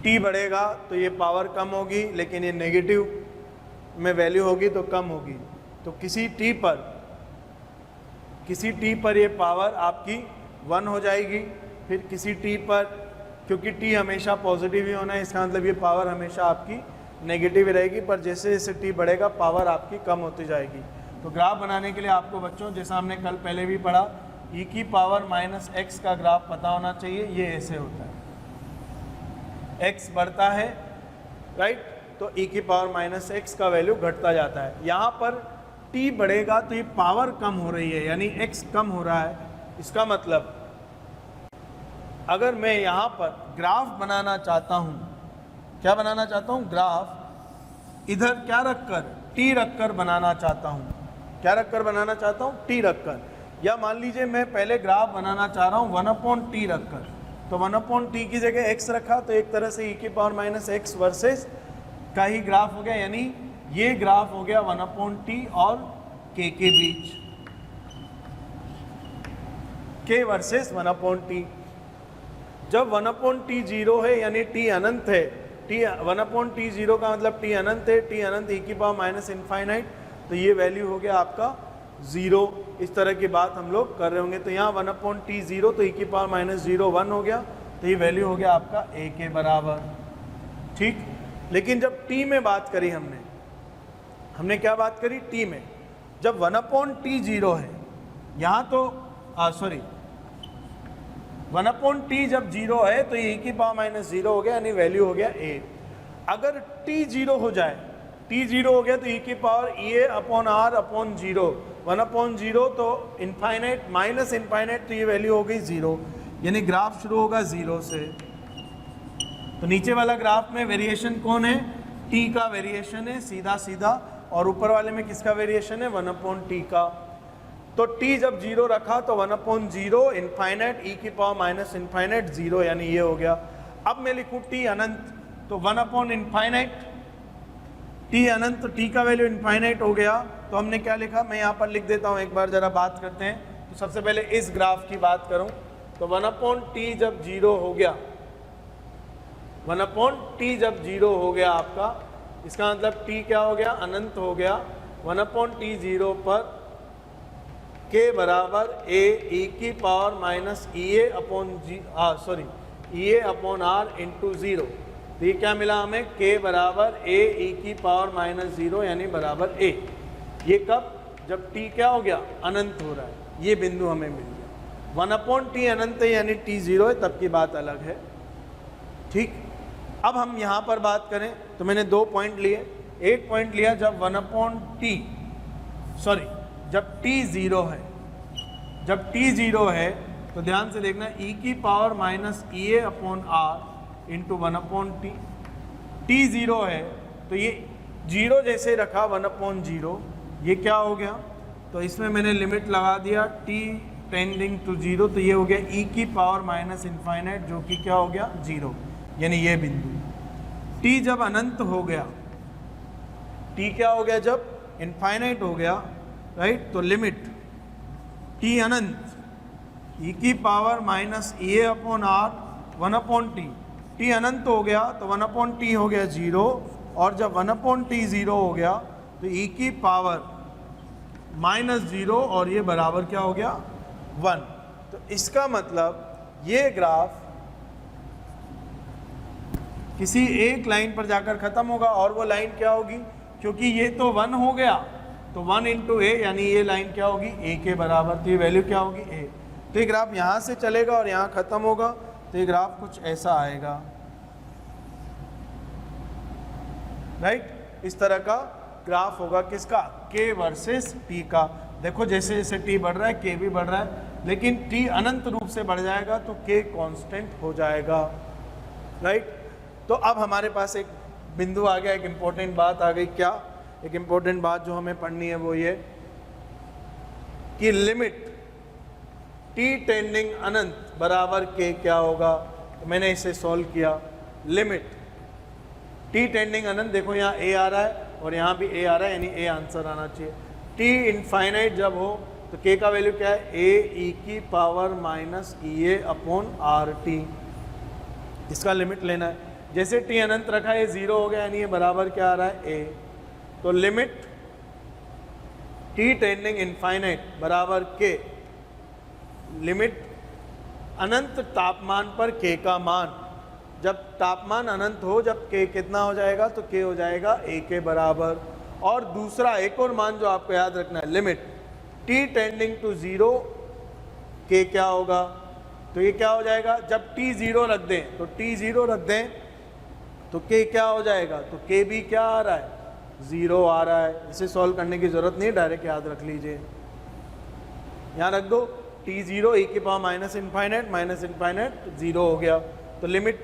T बढ़ेगा तो ये पावर कम होगी, लेकिन ये नेगेटिव में वैल्यू होगी तो कम होगी। तो किसी T पर ये पावर आपकी 1 हो जाएगी, फिर किसी T पर, क्योंकि T हमेशा पॉजिटिव ही होना है, इसका मतलब ये पावर हमेशा आपकी नेगेटिव ही रहेगी, पर जैसे जैसे T बढ़ेगा पावर आपकी कम होती जाएगी। तो ग्राफ बनाने के लिए आपको बच्चों, जैसा हमने कल पहले भी पढ़ा, e⁻x का ग्राफ पता होना चाहिए। ये ऐसे होता है, x बढ़ता है, राइट, तो e⁻x का वैल्यू घटता जाता है। यहाँ पर t बढ़ेगा तो ये पावर कम हो रही है, यानी x कम हो रहा है। इसका मतलब अगर मैं यहाँ पर ग्राफ बनाना चाहता हूँ, क्या बनाना चाहता हूँ, ग्राफ इधर क्या रखकर, t रखकर बनाना चाहता हूँ। क्या रखकर बनाना चाहता हूँ, t रखकर। या मान लीजिए मैं पहले ग्राफ बनाना चाह रहा हूँ 1/t रखकर, तो 1/t की जगह x रखा, तो एक तरह से e⁻x वर्सेस का ही ग्राफ हो गया, यानी ये ग्राफ हो गया 1/t और k के बीच, k वर्सेस 1/t। जब 1/t 0 है, यानी t अनंत है, t 1/t 0 का मतलब t अनंत है, t अनंत e⁻∞, तो ये वैल्यू हो गया आपका 0। इस तरह की बात हम लोग कर रहे होंगे। तो यहाँ 1/t 0, तो e⁻0 1 हो गया, तो ये वैल्यू हो गया आपका a के बराबर, ठीक। लेकिन जब t में बात करी हमने क्या बात करी, t में, जब 1/t 0 है, यहाँ तो 1/t जब 0 है तो ये e⁻0 हो गया, यानी वैल्यू हो गया a। अगर t 0 हो जाए टी जीरो हो गया तो ई की power E A upon R upon zero, 1/0 तो इनफाइनाइट माइनस इनफाइनाइट, तो ये वैल्यू हो गई 0, यानी ग्राफ शुरू होगा 0 से। तो नीचे वाला ग्राफ में वेरिएशन कौन है, टी का वेरिएशन है सीधा सीधा, और ऊपर वाले में किसका वेरिएशन है, 1/t का। तो t जब 0 रखा तो 1/0 इनफाइनाइट ई की पावर माइनस इनफाइनाइट 0, यानी ये हो गया। अब मैं लिखूँ t अनंत, तो 1/इनफाइनाइट, t अनंत, तो t का वैल्यू इनफाइनाइट हो गया। तो हमने क्या लिखा, मैं यहाँ पर लिख देता हूँ, एक बार ज़रा बात करते हैं। तो सबसे पहले इस ग्राफ की बात करूँ तो 1/t जब 0 हो गया, 1/t जब 0 हो गया आपका, इसका मतलब t क्या हो गया, अनंत हो गया। 1/t 0 पर k बराबर a e की power minus E A upon R into 0। तो ये क्या मिला हमें, k बराबर a e की पावर माइनस 0 यानी बराबर a। ये कब, जब t क्या हो गया, अनंत हो रहा है, ये बिंदु हमें मिल गया। 1/t अनंत है यानी t 0 है, तब की बात अलग है। ठीक, अब हम यहाँ पर बात करें तो मैंने 2 पॉइंट लिए। एक पॉइंट लिया जब 1/t जब t 0 है, जब t 0 है तो ध्यान से देखना, e की power minus E A upon R into 1/t। t 0 है तो ये 0 जैसे रखा 1/0, ये क्या हो गया, तो इसमें मैंने लिमिट लगा दिया t टेंडिंग टू 0, तो ये हो गया e की पावर माइनस इनफाइनाइट, जो कि क्या हो गया 0, यानी ये बिंदु। t जब अनंत हो गया, t क्या हो गया, जब इनफाइनाइट हो गया, राइट, तो लिमिट t अनंत e की power minus E A upon R 1/t, t अनंत हो गया तो 1/t हो गया 0, और जब 1/t 0 हो गया तो e की पावर माइनस 0 और ये बराबर क्या हो गया 1। तो इसका मतलब ये ग्राफ किसी एक लाइन पर जाकर ख़त्म होगा, और वो लाइन क्या होगी, क्योंकि ये तो 1 हो गया तो 1 इंटू ए, यानी ये लाइन क्या होगी, ए के बराबर, तो ये वैल्यू क्या होगी, ए। तो ये ग्राफ यहाँ से चलेगा और यहाँ ख़त्म होगा, तो ये ग्राफ कुछ ऐसा आएगा, राइट। इस तरह का ग्राफ होगा किसका, k वर्सेस t का। देखो जैसे जैसे t बढ़ रहा है k भी बढ़ रहा है, लेकिन t अनंत रूप से बढ़ जाएगा तो k कांस्टेंट हो जाएगा, राइट। तो अब हमारे पास एक बिंदु आ गया, एक इम्पोर्टेंट बात आ गई। क्या, एक इम्पोर्टेंट बात जो हमें पढ़नी है वो ये कि लिमिट t टेंडिंग अनंत बराबर k क्या होगा। तो मैंने इसे सॉल्व किया, लिमिट t टेंडिंग अनंत, देखो यहाँ a आ रहा है और यहाँ भी a आ रहा है, यानी a आंसर आना चाहिए। t इनफाइनाइट जब हो तो k का वैल्यू क्या है, a e की power minus E A upon R T, इसका लिमिट लेना है। जैसे t अनंत रखा है 0 हो गया, यानी ये बराबर क्या आ रहा है a। तो लिमिट t टेंडिंग इनफाइनाइट बराबर k, लिमिट अनंत तापमान पर k का मान, जब तापमान अनंत हो, जब k कितना हो जाएगा, तो k हो जाएगा a के बराबर। और दूसरा एक और मान जो आपको याद रखना है, limit t tending to 0 k क्या होगा, तो ये क्या हो जाएगा, जब t 0 रख दें, तो t 0 रख दें तो k क्या हो जाएगा, तो k भी क्या आ रहा है, 0 आ रहा है। इसे सॉल्व करने की ज़रूरत नहीं, डायरेक्ट याद रख लीजिए, यहाँ रख दो t 0 e की पावर माइनस इनफाइनाइट 0 हो गया। तो limit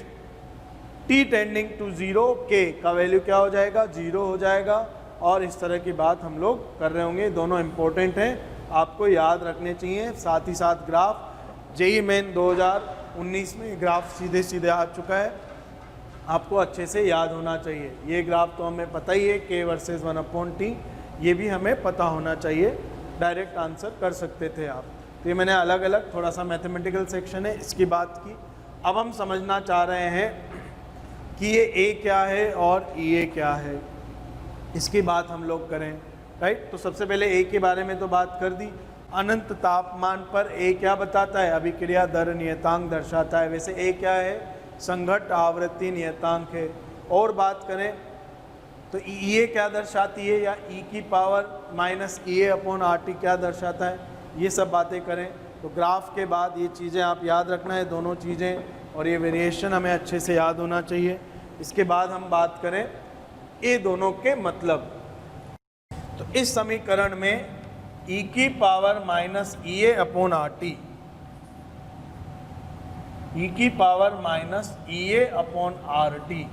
t tending to 0 k का वैल्यू क्या हो जाएगा, 0 हो जाएगा। और इस तरह की बात हम लोग कर रहे होंगे, दोनों इम्पोर्टेंट हैं, आपको याद रखने चाहिए। साथ ही साथ ग्राफ जेईई मेन 2019 में ग्राफ सीधे सीधे आ चुका है, आपको अच्छे से याद होना चाहिए। ये ग्राफ तो हमें पता ही है, k वर्सेस 1/t, ये भी हमें पता होना चाहिए, डायरेक्ट आंसर कर सकते थे आप। तो ये मैंने अलग अलग थोड़ा सा मैथमेटिकल सेक्शन है इसकी बात की। अब हम समझना चाह रहे हैं कि ये a क्या है और e a क्या है, इसकी बात हम लोग करें, राइट। तो सबसे पहले a के बारे में तो बात कर दी, अनंत तापमान पर a क्या बताता है, अभिक्रिया दर नियतांक दर्शाता है। वैसे a क्या है, संघट्ट आवृत्ति नियतांक है। और बात करें तो ई ए क्या दर्शाती है, या ई की power minus E A upon R T क्या दर्शाता है, ये सब बातें करें। तो ग्राफ के बाद ये चीज़ें आप याद रखना है, दोनों चीज़ें, और ये वेरिएशन हमें अच्छे से याद होना चाहिए। इसके बाद हम बात करें ये दोनों के मतलब। तो इस समीकरण में e की power minus EA upon RT, e की power minus EA upon RT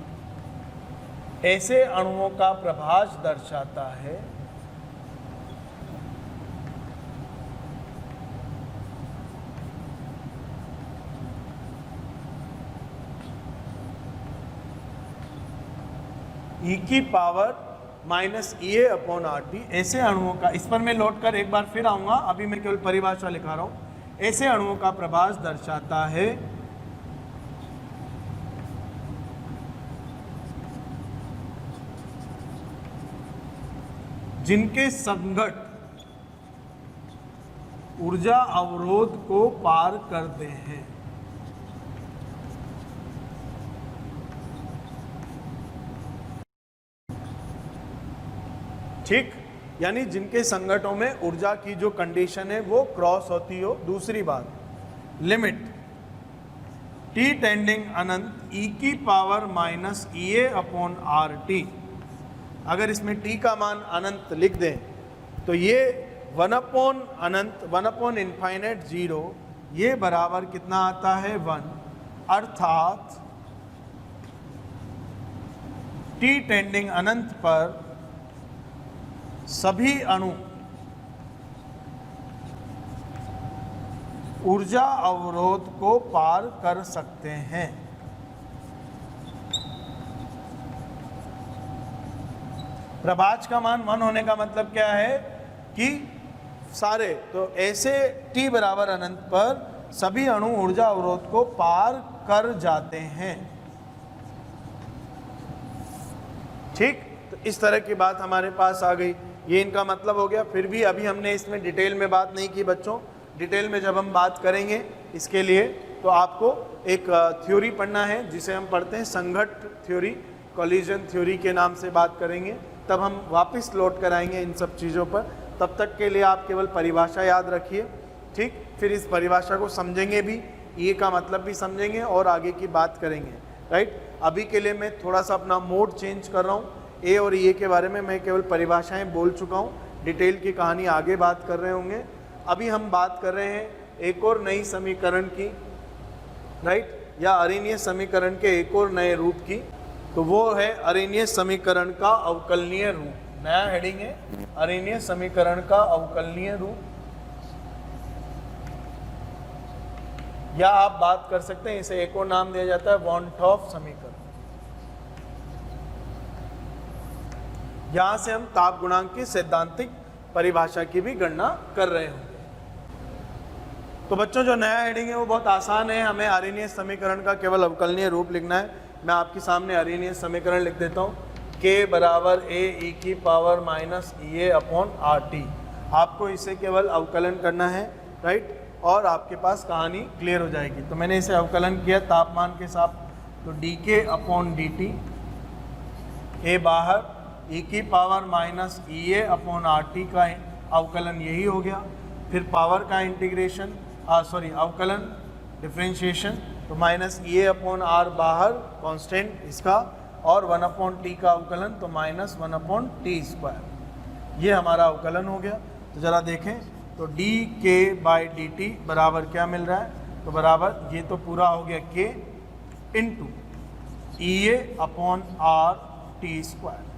ऐसे अणुओं का प्रभाज दर्शाता है e की power minus EA upon RT ऐसे अणुओं का, इस पर मैं लौट कर एक बार फिर आऊंगा, अभी मैं केवल परिभाषा लिखा रहा हूं। ऐसे अणुओं का प्रभाज दर्शाता है जिनके संघट ऊर्जा अवरोध को पार करते हैं। ठीक, यानी जिनके संघटों में ऊर्जा की जो कंडीशन है वो क्रॉस होती हो। दूसरी बात, लिमिट t टेंडिंग अनंत e की power minus EA upon RT, अगर इसमें t का मान अनंत लिख दें तो ये 1 अपॉन अनंत, 1 अपॉन इनफाइनाइट 0, ये बराबर कितना आता है 1, अर्थात t टेंडिंग अनंत पर सभी अणु ऊर्जा अवरोध को पार कर सकते हैं। प्रभाज का मान 1 होने का मतलब क्या है कि सारे, तो ऐसे t बराबर अनंत पर सभी अणु ऊर्जा अवरोध को पार कर जाते हैं। ठीक, तो इस तरह की बात हमारे पास आ गई, ये इनका मतलब हो गया। फिर भी अभी हमने इसमें डिटेल में बात नहीं की बच्चों, डिटेल में जब हम बात करेंगे इसके लिए तो आपको एक थ्योरी पढ़ना है जिसे हम पढ़ते हैं संघट थ्योरी, कोलिजन थ्योरी के नाम से बात करेंगे, तब हम वापस लौट कर आएंगे इन सब चीज़ों पर। तब तक के लिए आप केवल परिभाषा याद रखिए। ठीक, फिर इस परिभाषा को समझेंगे भी, ये का मतलब भी समझेंगे और आगे की बात करेंगे। राइट, अभी के लिए मैं थोड़ा सा अपना मोड चेंज कर रहा हूँ। ए और ये के बारे में मैं केवल परिभाषाएं बोल चुका हूँ, डिटेल की कहानी आगे बात कर रहे होंगे। अभी हम बात कर रहे हैं एक और नई समीकरण की, राइट, या अरेनीय समीकरण के एक और नए रूप की, तो वो है अरेनीय समीकरण का अवकलनीय रूप। नया हेडिंग है अरेनीय समीकरण का अवकलनीय रूप, या आप बात कर सकते हैं इसे एक और नाम दिया जाता है वॉन्टॉफ समीकरण। यहां से हम ताप गुणांक की सैद्धांतिक परिभाषा की भी गणना कर रहे होंगे। तो बच्चों जो नया हेडिंग है वो बहुत आसान है, हमें अरेनीय समीकरण का केवल अवकलनीय रूप लिखना है। मैं आपके सामने अरेनीय समीकरण लिख देता हूँ, k बराबर a e की power minus EA upon RT। आपको इसे केवल अवकलन करना है, राइट, और आपके पास कहानी क्लियर हो जाएगी। तो मैंने इसे अवकलन किया तापमान के साथ, तो dk अपॉन dt, a बाहर, e की power minus EA upon RT का अवकलन यही हो गया। फिर पावर का इंटीग्रेशन, अवकलन, डिफ्रेंशिएशन, तो माइनस EA अपॉन R बाहर कांस्टेंट इसका, और 1 अपॉन t का अवकलन, तो माइनस 1 अपॉन t स्क्वायर, ये हमारा अवकलन हो गया। तो ज़रा देखें, तो dk बाई dt बराबर क्या मिल रहा है, तो बराबर ये तो पूरा हो गया k into EA upon R t square,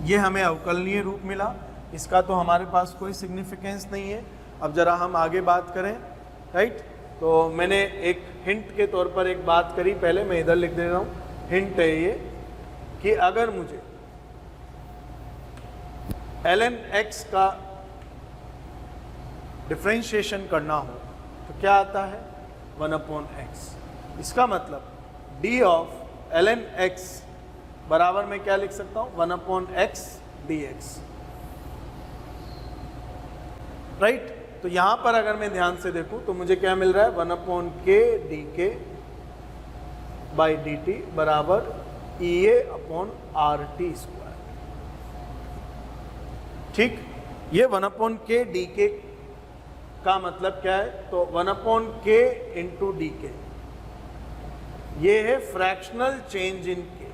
ये हमें अवकलनीय रूप मिला। इसका तो हमारे पास कोई सिग्निफिकेंस नहीं है। अब जरा हम आगे बात करें, राइट, तो मैंने एक हिंट के तौर पर एक बात करी, पहले मैं इधर लिख दे रहा हूँ। हिंट है ये कि अगर मुझे ln x का डिफ्रेंशिएशन करना हो तो क्या आता है 1 अपॉन x। इसका मतलब d ऑफ ln x बराबर मैं क्या लिख सकता हूँ 1 अपॉन x dx, राइट। तो यहाँ पर अगर मैं ध्यान से देखूँ तो मुझे क्या मिल रहा है 1 upon k dk by dt बराबर EA अपॉन RT स्क्वायर। ठीक, ये 1 अपॉन k dk का मतलब क्या है, तो 1 अपॉन k इंटू डी के, ये है फ्रैक्शनल चेंज इन k।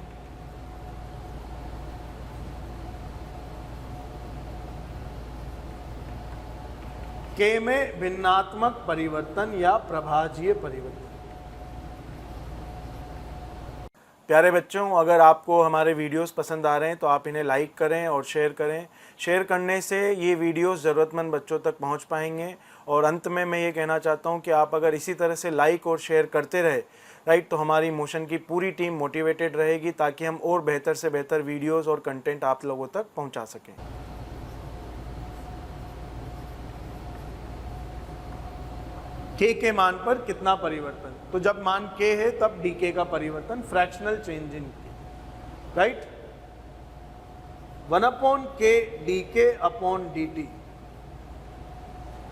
के में भिन्नात्मक परिवर्तन या प्रभाजीय परिवर्तन। प्यारे बच्चों, अगर आपको हमारे वीडियोस पसंद आ रहे हैं तो आप इन्हें लाइक करें और शेयर करें। शेयर करने से ये वीडियोस ज़रूरतमंद बच्चों तक पहुंच पाएंगे। और अंत में मैं ये कहना चाहता हूं कि आप अगर इसी तरह से लाइक और शेयर करते रहे, राइट, तो हमारी मोशन की पूरी टीम मोटिवेटेड रहेगी ताकि हम और बेहतर से बेहतर वीडियोज़ और कंटेंट आप लोगों तक पहुँचा सकें। के मान पर कितना परिवर्तन? तो जब मान के है तब डी के का परिवर्तन, फ्रैक्शनल चेंज इन के, राइट। 1/k डी के अपॉन डी टी,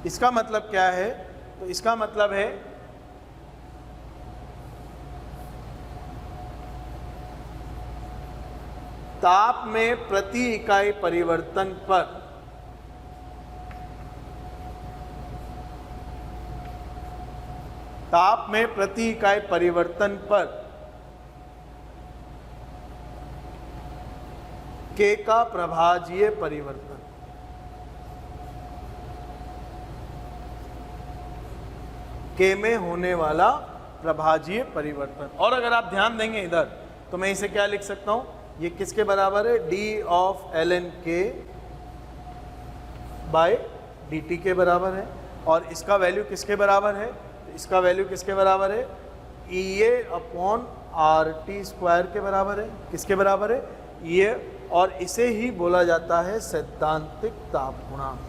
इसका मतलब क्या है? तो इसका मतलब है ताप में प्रति इकाई परिवर्तन पर ताप में प्रति इकाई परिवर्तन पर के का प्रभाजीय परिवर्तन, के में होने वाला प्रभाजीय परिवर्तन। और अगर आप ध्यान देंगे इधर तो मैं इसे क्या लिख सकता हूं? ये किसके बराबर है? डी ऑफ ln के बाय डी टी के बराबर है। और इसका वैल्यू किसके बराबर है? इसका वैल्यू किसके बराबर है? ई A upon R T square के बराबर है। किसके बराबर है? ये। और इसे ही बोला जाता है सैद्धांतिक ताप गुणांक।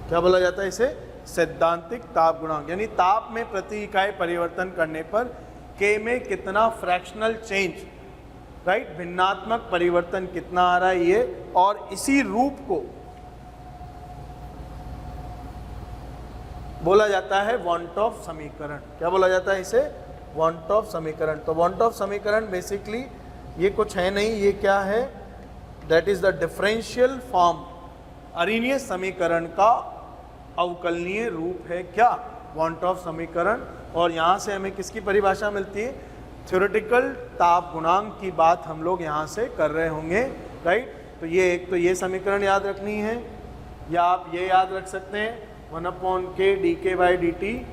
क्या बोला जाता है इसे? सैद्धांतिक ताप गुणांक। यानी ताप में प्रति इकाई परिवर्तन करने पर के में कितना फ्रैक्शनल चेंज, राइट, भिन्नात्मक परिवर्तन कितना आ रहा है ये। और इसी रूप को बोला जाता है वॉन्टॉफ समीकरण। क्या बोला जाता है इसे? वॉन्टॉफ समीकरण। तो वॉन्टॉफ समीकरण बेसिकली ये कुछ है नहीं, ये क्या है? That is the differential form, Arrhenius समीकरण का अवकलनीय रूप है। क्या? वॉन्टॉफ समीकरण। और यहाँ से हमें किसकी परिभाषा मिलती है? थ्योरेटिकल ताप गुणांक की बात हम लोग यहाँ से कर रहे होंगे, राइट। तो ये एक तो ये समीकरण याद रखनी है, या आप ये याद रख सकते हैं 1/k डी के बाई डी टी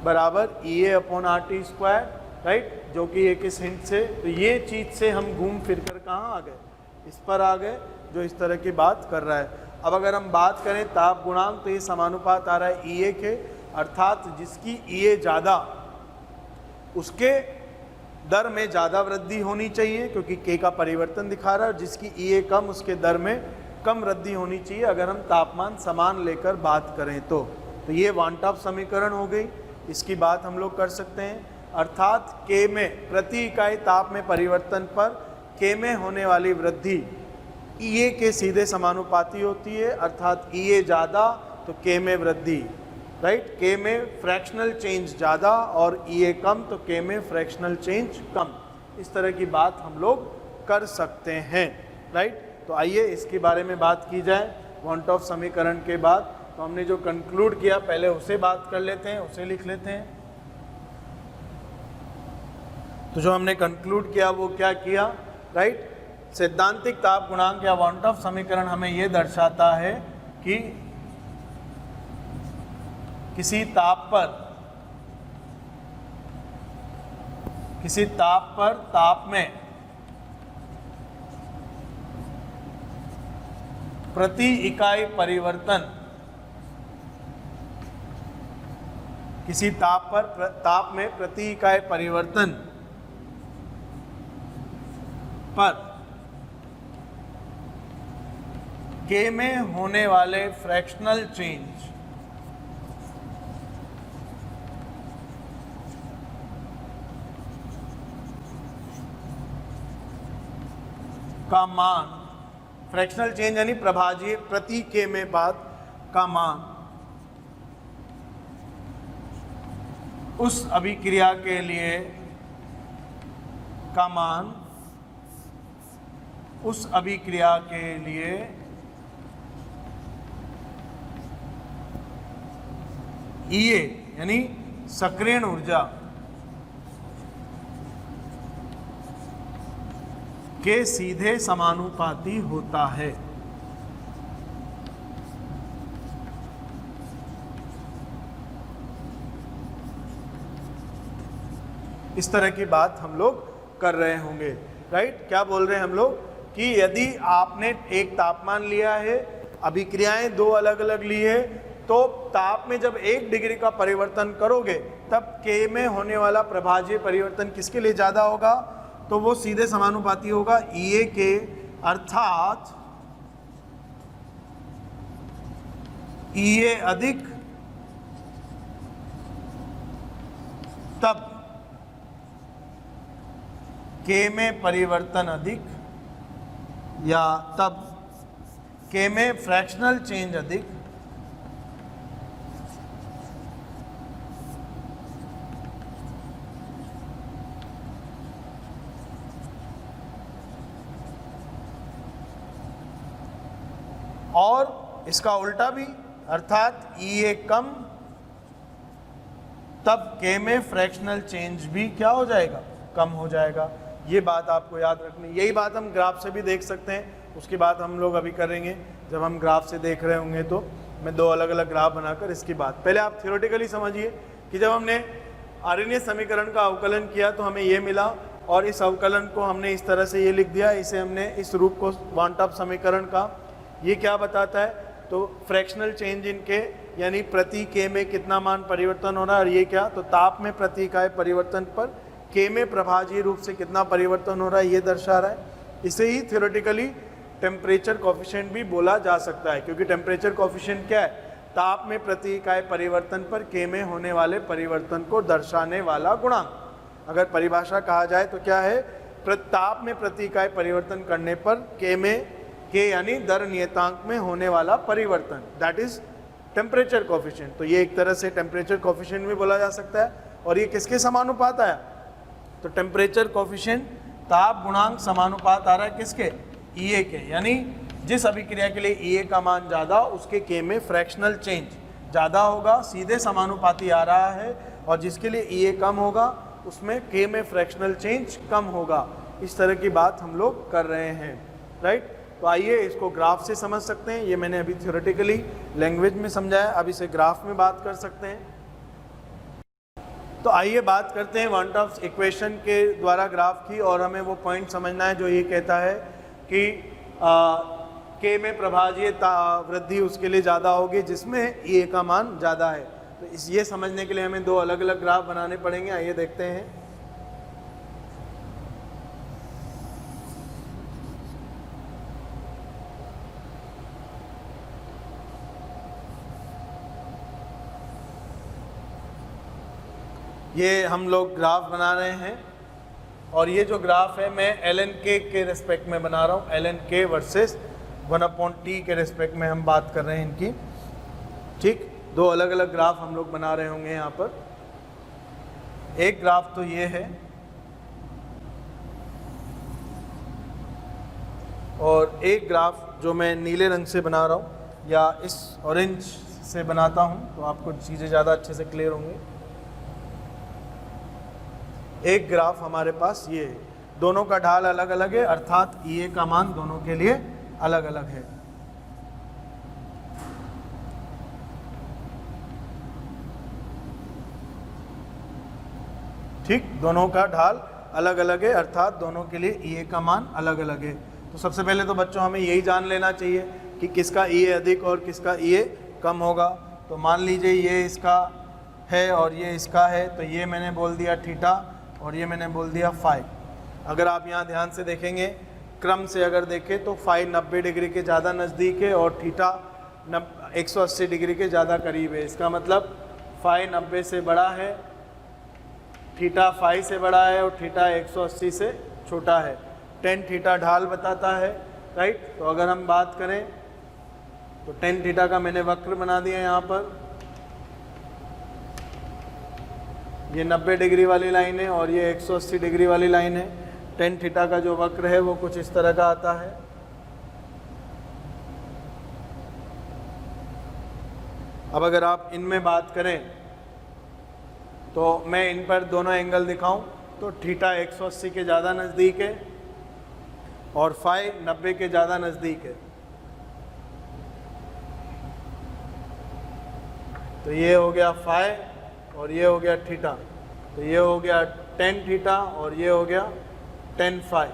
बराबर E A upon R T square, right, जो कि एक इस हिंट से। तो ये चीज़ से हम घूम फिर कर कहाँ आ गए? इस पर आ गए, जो इस तरह की बात कर रहा है। अब अगर हम बात करें ताप गुणांक तो ये समानुपात आ रहा है ई ए के, अर्थात जिसकी ई ए ज़्यादा उसके दर में ज़्यादा वृद्धि होनी चाहिए, क्योंकि के का परिवर्तन दिखा रहा है। और जिसकी ई ए कम उसके दर में कम वृद्धि होनी चाहिए, अगर हम तापमान समान लेकर बात करें तो ये वॉन्टॉफ समीकरण हो गई। इसकी बात हम लोग कर सकते हैं, अर्थात के में प्रति इकाई ताप में परिवर्तन पर के में होने वाली वृद्धि ई ए के सीधे समानुपाती होती है। अर्थात ई ए ज़्यादा तो के में वृद्धि, राइट, के में फ्रैक्शनल चेंज ज़्यादा और ई ए कम तो के में फ्रैक्शनल चेंज कम। इस तरह की बात हम लोग कर सकते हैं, राइट। तो आइए इसके बारे में बात की जाए वॉन्टॉफ समीकरण के बाद। तो हमने जो कंक्लूड किया पहले उसे बात कर लेते हैं, उसे लिख लेते हैं। तो जो हमने कंक्लूड किया वो क्या किया, राइट। सैद्धांतिक ताप गुणांक या वॉन्टॉफ समीकरण हमें ये दर्शाता है कि किसी ताप पर ताप में प्रति इकाई परिवर्तन, किसी ताप में प्रति इकाई परिवर्तन पर के में होने वाले फ्रैक्शनल चेंज का मान, फ्रैक्शनल चेंज यानी प्रभाजीय प्रति के में बात का मान, उस अभिक्रिया के लिए का मान, उस अभिक्रिया के लिए ईए यानी सक्रियण ऊर्जा के सीधे समानुपाती होता है। इस तरह की बात हम लोग कर रहे होंगे, राइट। क्या बोल रहे हैं हम लोग कि यदि आपने एक तापमान लिया है, अभिक्रियाएं दो अलग अलग ली है, तो ताप में जब 1 डिग्री का परिवर्तन करोगे तब K में होने वाला प्रभाज्य परिवर्तन किसके लिए ज़्यादा होगा, तो वो सीधे समानुपाती होगा EA के, अर्थात EA अधिक तब K में परिवर्तन अधिक, या तब K में फ्रैक्शनल चेंज अधिक, और इसका उल्टा भी, अर्थात EA कम तब K में फ्रैक्शनल चेंज भी क्या हो जाएगा, कम हो जाएगा। ये बात आपको याद रखनी। यही बात हम ग्राफ से भी देख सकते हैं, उसकी बात हम लोग अभी करेंगे। जब हम ग्राफ से देख रहे होंगे तो मैं 2 अलग अलग ग्राफ बनाकर इसकी बात, पहले आप थियोरेटिकली समझिए कि जब हमने आर्यनीय समीकरण का अवकलन किया तो हमें ये मिला, और इस अवकलन को हमने इस तरह से ये लिख दिया, इसे हमने इस रूप को वन टॉप समीकरण का। ये क्या बताता है, तो फ्रैक्शनल चेंज इनके, यानी प्रति K में कितना मान परिवर्तन हो रहा है, और ये क्या, तो ताप में प्रति इकाई परिवर्तन पर K में प्रभाज्य रूप से कितना परिवर्तन हो रहा है, ये दर्शा रहा है। इसे ही थ्योरेटिकली टेम्परेचर कोफिशिएंट भी बोला जा सकता है, क्योंकि टेम्परेचर कोफिशिएंट क्या है, ताप में प्रति इकाई परिवर्तन पर K में होने वाले परिवर्तन को दर्शाने वाला गुणांक। अगर परिभाषा कहा जाए तो क्या है, ताप में प्रति इकाई परिवर्तन करने पर K यानी दर नियतांक में होने वाला परिवर्तन, दैट इज टेम्परेचर कोफिशिएंट। तो ये एक तरह से टेम्परेचर कोफिशिएंट भी बोला जा सकता है। और ये किसके समानुपात आया, तो टेम्परेचर कोफिशिएंट ताप गुणांक समानुपात आ रहा है किसके, EA के, यानी जिस अभिक्रिया के लिए EA का मान ज़्यादा उसके K में फ्रैक्शनल चेंज ज़्यादा होगा, सीधे समानुपाती आ रहा है, और जिसके लिए EA कम होगा उसमें K में फ्रैक्शनल चेंज कम होगा। इस तरह की बात हम लोग कर रहे हैं, राइट। तो आइए इसको ग्राफ से समझ सकते हैं। ये मैंने अभी थ्योरेटिकली लैंग्वेज में समझाया, अब इसे ग्राफ में बात कर सकते हैं। तो आइए बात करते हैं वन टॉप इक्वेशन के द्वारा ग्राफ की, और हमें वो पॉइंट समझना है जो ये कहता है कि K में प्रभाज्य वृद्धि उसके लिए ज़्यादा होगी जिसमें EA का मान ज़्यादा है। तो ये समझने के लिए हमें 2 अलग अलग ग्राफ बनाने पड़ेंगे। आइए देखते हैं। ये हम लोग ग्राफ बना रहे हैं, और ये जो ग्राफ है मैं ln K के रिस्पेक्ट में बना रहा हूँ। ln K वर्सेस 1/T के रिस्पेक्ट में हम बात कर रहे हैं इनकी, ठीक। 2 अलग अलग ग्राफ हम लोग बना रहे होंगे यहाँ पर। एक ग्राफ तो ये है, और एक ग्राफ जो मैं नीले रंग से बना रहा हूँ या इस ऑरेंज से बनाता हूँ, तो आपको चीज़ें ज़्यादा अच्छे से क्लियर होंगी। एक ग्राफ हमारे पास ये है, दोनों का ढाल अलग अलग है, अर्थात EA का मान दोनों के लिए अलग अलग है। ठीक, दोनों का ढाल अलग अलग है, अर्थात दोनों के लिए EA का मान अलग अलग है। तो सबसे पहले तो बच्चों हमें यही जान लेना चाहिए कि किसका EA अधिक और किसका EA कम होगा। तो मान लीजिए ये इसका है और ये इसका है, तो ये मैंने बोल दिया थीटा और ये मैंने बोल दिया फाई। अगर आप यहाँ ध्यान से देखेंगे, क्रम से अगर देखें तो फाई 90 डिग्री के ज़्यादा नज़दीक है और थीटा 180 डिग्री के ज़्यादा करीब है। इसका मतलब फाई 90 से बड़ा है, थीटा फाई से बड़ा है और थीटा 180 से छोटा है। टेन थीटा ढाल बताता है, राइट। तो अगर हम बात करें तो टेन थीटा का मैंने वक्र बना दिया यहाँ पर, ये 90 डिग्री वाली लाइन है और ये 180 डिग्री वाली लाइन है। टेन थीटा का जो वक्र है वो कुछ इस तरह का आता है। अब अगर आप इनमें बात करें तो मैं इन पर दोनों एंगल दिखाऊं तो थीटा 180 के ज़्यादा नज़दीक है और फाई 90 के ज़्यादा नज़दीक है। तो ये हो गया फाई और ये हो गया थीटा, तो ये हो गया टेन थीटा और ये हो गया टेन फाई।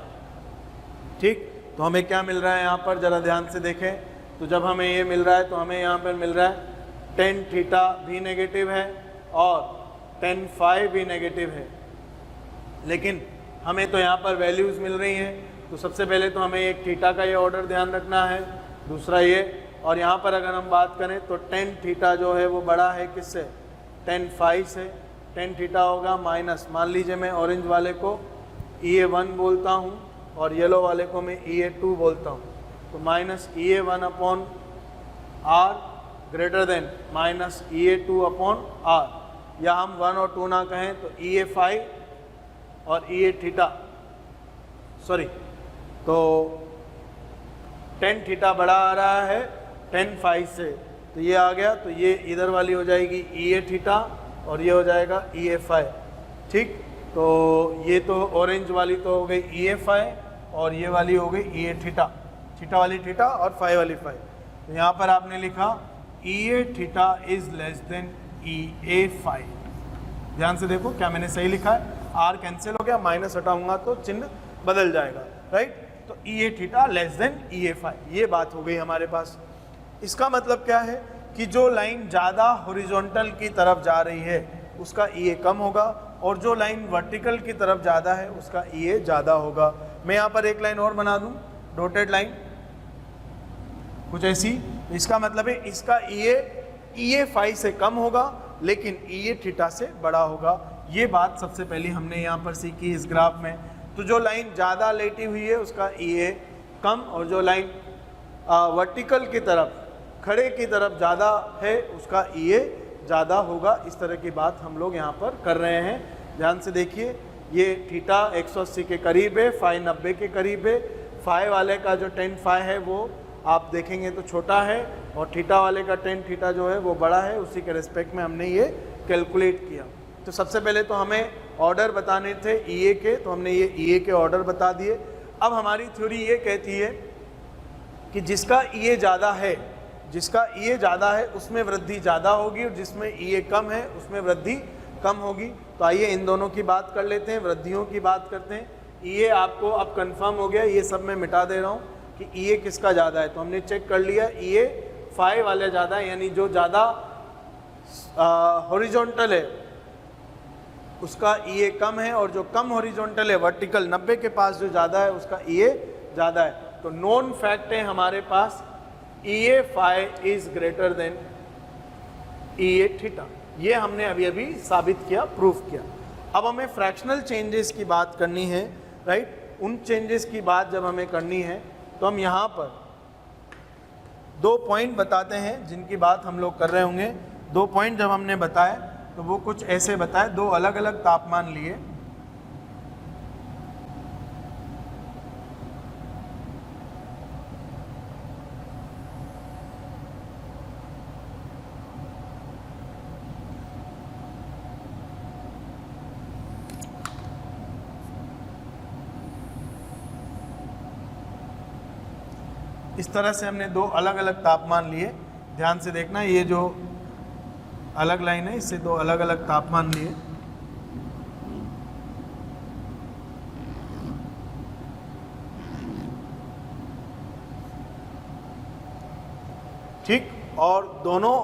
ठीक, तो हमें क्या मिल रहा है यहाँ पर, ज़रा ध्यान से देखें। तो जब हमें ये मिल रहा है तो हमें यहाँ पर मिल रहा है टेन थीटा भी नेगेटिव है और टेन फाई भी नेगेटिव है, लेकिन हमें तो यहाँ पर वैल्यूज़ मिल रही हैं। तो सबसे पहले तो हमें एक थीटा का ये ऑर्डर ध्यान रखना है, दूसरा ये, और यहाँ पर अगर हम बात करें तो टेन थीटा जो है वो बड़ा है किससे, टेन फाई से। टेन थीटा होगा माइनस, मान लीजिए मैं ऑरेंज वाले को EA1 बोलता हूँ और येलो वाले को मैं EA2 बोलता हूँ, तो minus EA1 upon R greater than minus EA2 upon R, या हम 1 और 2 ना कहें तो EA फाई और EA थीटा, सॉरी, तो टेन थीटा बड़ा आ रहा है टेन फाई से, तो ये आ गया, तो ये इधर वाली हो जाएगी EA थीटा और ये हो जाएगा EA फाई। ठीक, तो ये तो ऑरेंज वाली तो हो गई EA फाई और ये वाली हो गई EA थीटा, थीटा वाली थीटा और फाई वाली फाई। तो यहाँ पर आपने लिखा EA theta is less than EA phi. ध्यान से देखो क्या मैंने सही लिखा है, आर कैंसिल हो गया, माइनस हटाऊंगा तो चिन्ह बदल जाएगा, राइट। तो EA theta less than EA phi, ये बात हो गई हमारे पास। इसका मतलब क्या है कि जो लाइन ज़्यादा हॉरिजॉन्टल की तरफ जा रही है उसका EA कम होगा, और जो लाइन वर्टिकल की तरफ ज़्यादा है उसका EA ज़्यादा होगा। मैं यहाँ पर एक लाइन और बना दूँ, डॉटेड लाइन कुछ ऐसी, इसका मतलब है इसका EA फाई से कम होगा लेकिन EA थीटा से बड़ा होगा। ये बात सबसे पहले हमने यहाँ पर सीखी इस ग्राफ में। तो जो लाइन ज़्यादा लेटी हुई है उसका EA कम, और जो लाइन वर्टिकल की तरफ, खड़े की तरफ ज़्यादा है उसका EA ज़्यादा होगा। इस तरह की बात हम लोग यहाँ पर कर रहे हैं। ध्यान से देखिए, ये थीटा 180 के करीब है, फाई 90 के करीब है। फाई वाले का जो टेन फाई है वो आप देखेंगे तो छोटा है, और थीटा वाले का टेन थीटा जो है वो बड़ा है। उसी के रिस्पेक्ट में हमने ये कैलकुलेट किया। तो सबसे पहले तो हमें ऑर्डर बताने थे EA के, तो हमने ये EA के ऑर्डर बता दिए। अब हमारी थ्योरी ये कहती है कि जिसका EA ज़्यादा है, जिसका EA ज़्यादा है उसमें वृद्धि ज़्यादा होगी, और जिसमें EA कम है उसमें वृद्धि कम होगी। तो आइए इन दोनों की बात कर लेते हैं, वृद्धियों की बात करते हैं। EA आपको अब कंफर्म हो गया, ये सब मैं मिटा दे रहा हूँ कि EA किसका ज़्यादा है। तो हमने चेक कर लिया, EA फाई वाले ज़्यादा है, यानी जो ज़्यादा हॉरिजॉन्टल है उसका EA कम है, और जो कम हॉरिजॉन्टल है वर्टिकल 90 के पास जो ज़्यादा है उसका EA ज़्यादा है। तो नॉन फैक्ट है हमारे पास EA phi is greater than EA theta. ये हमने अभी अभी साबित किया, प्रूफ किया। अब हमें फ्रैक्शनल चेंजेस की बात करनी है, राइट। उन चेंजेस की बात जब हमें करनी है तो हम यहाँ पर 2 पॉइंट बताते हैं जिनकी बात हम लोग कर रहे होंगे। 2 पॉइंट जब हमने बताए तो वो कुछ ऐसे बताए, 2 अलग अलग तापमान लिए, इस तरह से हमने 2 अलग अलग तापमान लिए। ध्यान से देखना, ये जो अलग लाइन है इससे 2 अलग अलग तापमान लिए। ठीक, और दोनों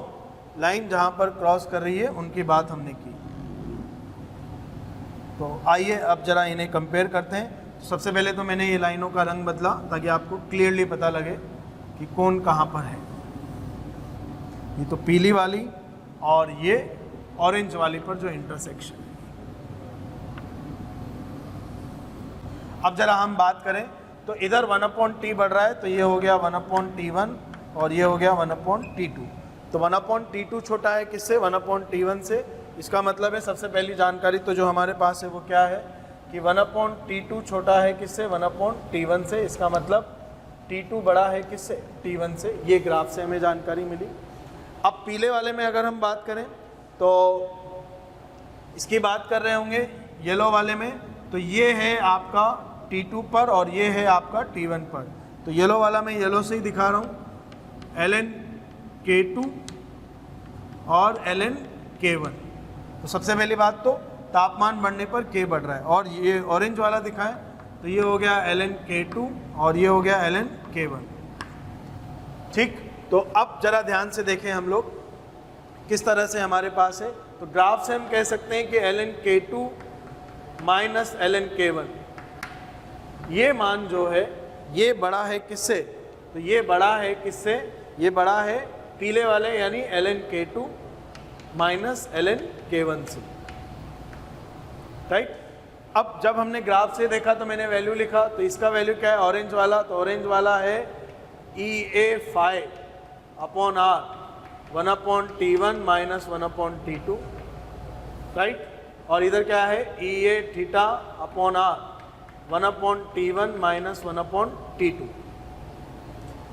लाइन जहां पर क्रॉस कर रही है उनकी बात हमने की। तो आइए अब जरा इन्हें कंपेयर करते हैं। सबसे पहले तो मैंने ये लाइनों का रंग बदला ताकि आपको क्लियरली पता लगे कि कौन कहाँ पर है। ये तो पीली वाली और ये ऑरेंज वाली पर जो इंटरसेक्शन है। अब जरा हम बात करें तो इधर 1/T बढ़ रहा है, तो ये हो गया 1/T1 और ये हो गया 1/T2। तो 1/T2 छोटा है किससे, 1/T1 से। इसका मतलब है सबसे पहली जानकारी तो जो हमारे पास है वो क्या है कि 1/T2 छोटा है किससे, 1/T1 से। इसका मतलब T2 बड़ा है किससे, T1 से। ये ग्राफ से हमें जानकारी मिली। अब पीले वाले में अगर हम बात करें तो इसकी बात कर रहे होंगे येलो वाले में, तो ये है आपका T2 पर और ये है आपका T1 पर। तो येलो वाला मैं येलो से ही दिखा रहा हूँ, ln K2 और ln K1। तो सबसे पहली बात तो तापमान बढ़ने पर K बढ़ रहा है, और ये ऑरेंज वाला दिखाएं तो ये हो गया ln K2 और ये हो गया ln K1। ठीक, तो अब जरा ध्यान से देखें हम लोग किस तरह से हमारे पास है। तो ग्राफ से हम कह सकते हैं कि ln K2 minus ln K1, ये मान जो है ये बड़ा है किससे, तो ये बड़ा है किससे, ये बड़ा है पीले वाले यानी ln K2 minus ln K1 से। राइट, अब जब हमने ग्राफ से देखा तो मैंने वैल्यू लिखा, तो इसका वैल्यू क्या है ऑरेंज वाला, तो ऑरेंज वाला है EA phi upon R 1/T1 minus 1/T2। Right, और इधर क्या है EA theta upon R 1/T1 minus 1/T2।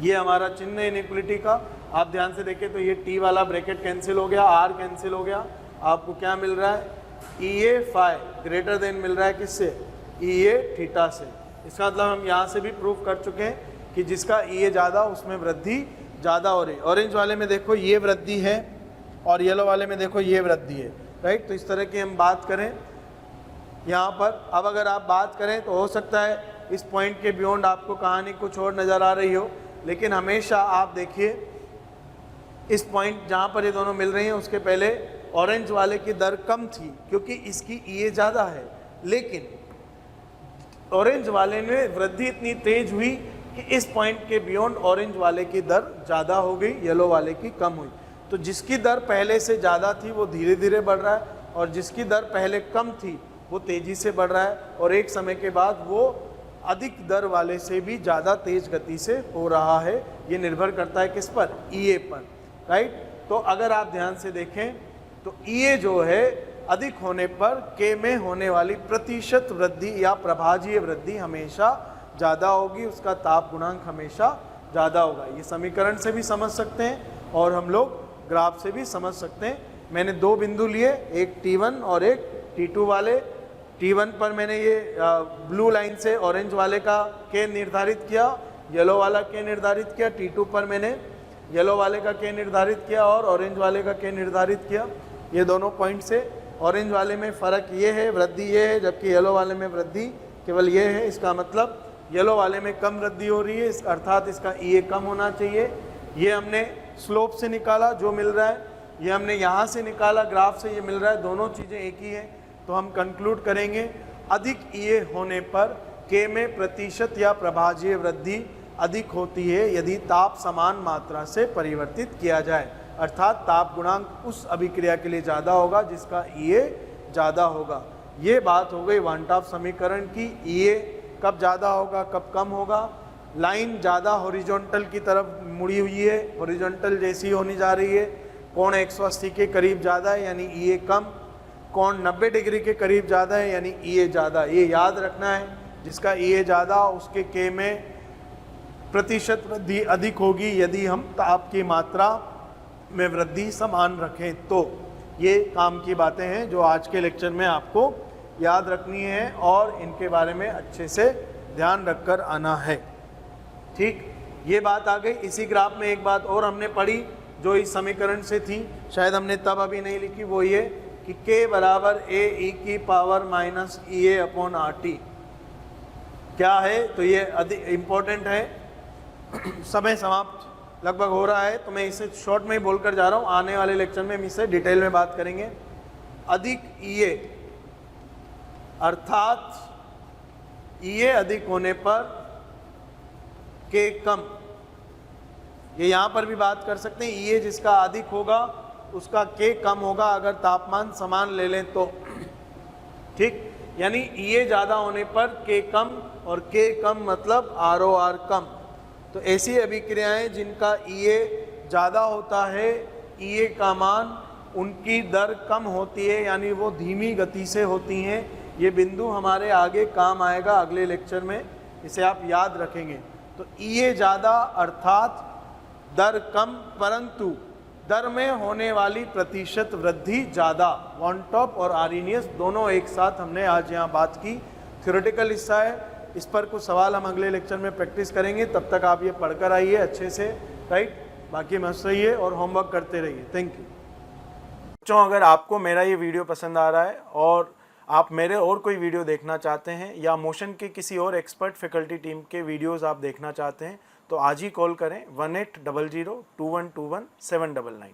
ये हमारा चिन्ह है इनइक्वलिटी का। आप ध्यान से देखें तो ये T वाला ब्रैकेट कैंसिल हो गया, R कैंसिल हो गया, आपको क्या मिल रहा है EA phi ग्रेटर देन मिल रहा है किससे, EA थीटा से। इसका मतलब हम यहाँ से भी प्रूव कर चुके हैं कि जिसका EA ज़्यादा उसमें वृद्धि ज़्यादा हो रही है। ऑरेंज वाले में देखो ये वृद्धि है और येलो वाले में देखो ये वृद्धि है। राइट, तो इस तरह की हम बात करें यहाँ पर। अब अगर आप बात करें तो हो सकता है इस पॉइंट के बियॉन्ड आपको कहानी कुछ और नज़र आ रही हो, लेकिन हमेशा आप देखिए इस पॉइंट जहाँ पर ये दोनों मिल रही हैं उसके पहले ऑरेंज वाले की दर कम थी क्योंकि इसकी EA ज़्यादा है, लेकिन ऑरेंज वाले में वृद्धि इतनी तेज हुई कि इस पॉइंट के बियॉन्ड ऑरेंज वाले की दर ज़्यादा हो गई, येलो वाले की कम हुई। तो जिसकी दर पहले से ज़्यादा थी वो धीरे धीरे बढ़ रहा है, और जिसकी दर पहले कम थी वो तेज़ी से बढ़ रहा है, और एक समय के बाद वो अधिक दर वाले से भी ज़्यादा तेज़ गति से हो रहा है। ये निर्भर करता है किस पर, EA पर। राइट, तो अगर आप ध्यान से देखें तो EA जो है अधिक होने पर K में होने वाली प्रतिशत वृद्धि या प्रभाजीय वृद्धि हमेशा ज़्यादा होगी, उसका ताप गुणांक हमेशा ज़्यादा होगा। ये समीकरण से भी समझ सकते हैं और हम लोग ग्राफ से भी समझ सकते हैं। मैंने दो बिंदु लिए, एक T1 और एक T2 वाले। T1 पर मैंने ये ब्लू लाइन से ऑरेंज वाले का K निर्धारित किया, येलो वाला K निर्धारित किया। T2 पर मैंने येलो वाले का K निर्धारित किया और ऑरेंज वाले का K निर्धारित किया। ये दोनों पॉइंट से ऑरेंज वाले में फ़र्क ये है, वृद्धि ये है, जबकि येलो वाले में वृद्धि केवल ये है। इसका मतलब येलो वाले में कम वृद्धि हो रही है, अर्थात इसका EA कम होना चाहिए। ये हमने स्लोप से निकाला जो मिल रहा है, ये हमने यहाँ से निकाला ग्राफ से ये मिल रहा है, दोनों चीज़ें एक ही हैं। तो हम कंक्लूड करेंगे अधिक EA होने पर K में प्रतिशत या प्रभाजीय वृद्धि अधिक होती है यदि ताप समान मात्रा से परिवर्तित किया जाए, अर्थात ताप गुणांक उस अभिक्रिया के लिए ज़्यादा होगा जिसका EA ज़्यादा होगा। ये बात हो गई वन टॉप समीकरण की। EA कब ज़्यादा होगा कब कम होगा। लाइन ज़्यादा हॉरिजॉन्टल की तरफ मुड़ी हुई है, हॉरिजॉन्टल जैसी होनी जा रही है। कोण 180 के करीब ज़्यादा है यानी EA कम, कोण 90 डिग्री के करीब ज़्यादा है यानी EA ज़्यादा। ये याद रखना है, जिसका EA ज़्यादा उसके K में प्रतिशत वृद्धि अधिक होगी यदि हम ताप की मात्रा में वृद्धि समान रखें। तो ये काम की बातें हैं जो आज के लेक्चर में आपको याद रखनी है और इनके बारे में अच्छे से ध्यान रखकर आना है। ठीक, ये बात आ गई। इसी ग्राफ में एक बात और हमने पढ़ी जो इस समीकरण से थी, शायद हमने तब अभी नहीं लिखी, वो ये कि K बराबर A e की power minus EA upon RT क्या है। तो ये अधिक इम्पोर्टेंट है। समय समाप्त लगभग हो रहा है तो मैं इसे शॉर्ट में ही बोलकर जा रहा हूँ, आने वाले लेक्चर में हम इससे डिटेल में बात करेंगे। अधिक EA अर्थात EA अधिक होने पर K कम, ये यहाँ पर भी बात कर सकते हैं। EA जिसका अधिक होगा उसका K कम होगा अगर तापमान समान ले लें तो। ठीक, यानी EA ज़्यादा होने पर K कम, और K कम मतलब ROR कम। तो ऐसी अभिक्रियाएं जिनका EA ज़्यादा होता है, EA का मान उनकी दर कम होती है यानी वो धीमी गति से होती हैं। ये बिंदु हमारे आगे काम आएगा अगले लेक्चर में, इसे आप याद रखेंगे। तो EA ज़्यादा अर्थात दर कम, परंतु दर में होने वाली प्रतिशत वृद्धि ज़्यादा। वन टॉप और आर्रीनियस दोनों एक साथ हमने आज यहाँ बात की। थ्योरेटिकल हिस्सा है, इस पर कुछ सवाल हम अगले लेक्चर में प्रैक्टिस करेंगे। तब तक आप ये पढ़कर आइए अच्छे से, राइट। बाकी मस्त रहिए और होमवर्क करते रहिए। थैंक यू बच्चों। अगर आपको मेरा ये वीडियो पसंद आ रहा है और आप मेरे और कोई वीडियो देखना चाहते हैं या मोशन के किसी और एक्सपर्ट फैकल्टी टीम के वीडियोस आप देखना चाहते हैं तो आज ही कॉल करें 1800 2121 799।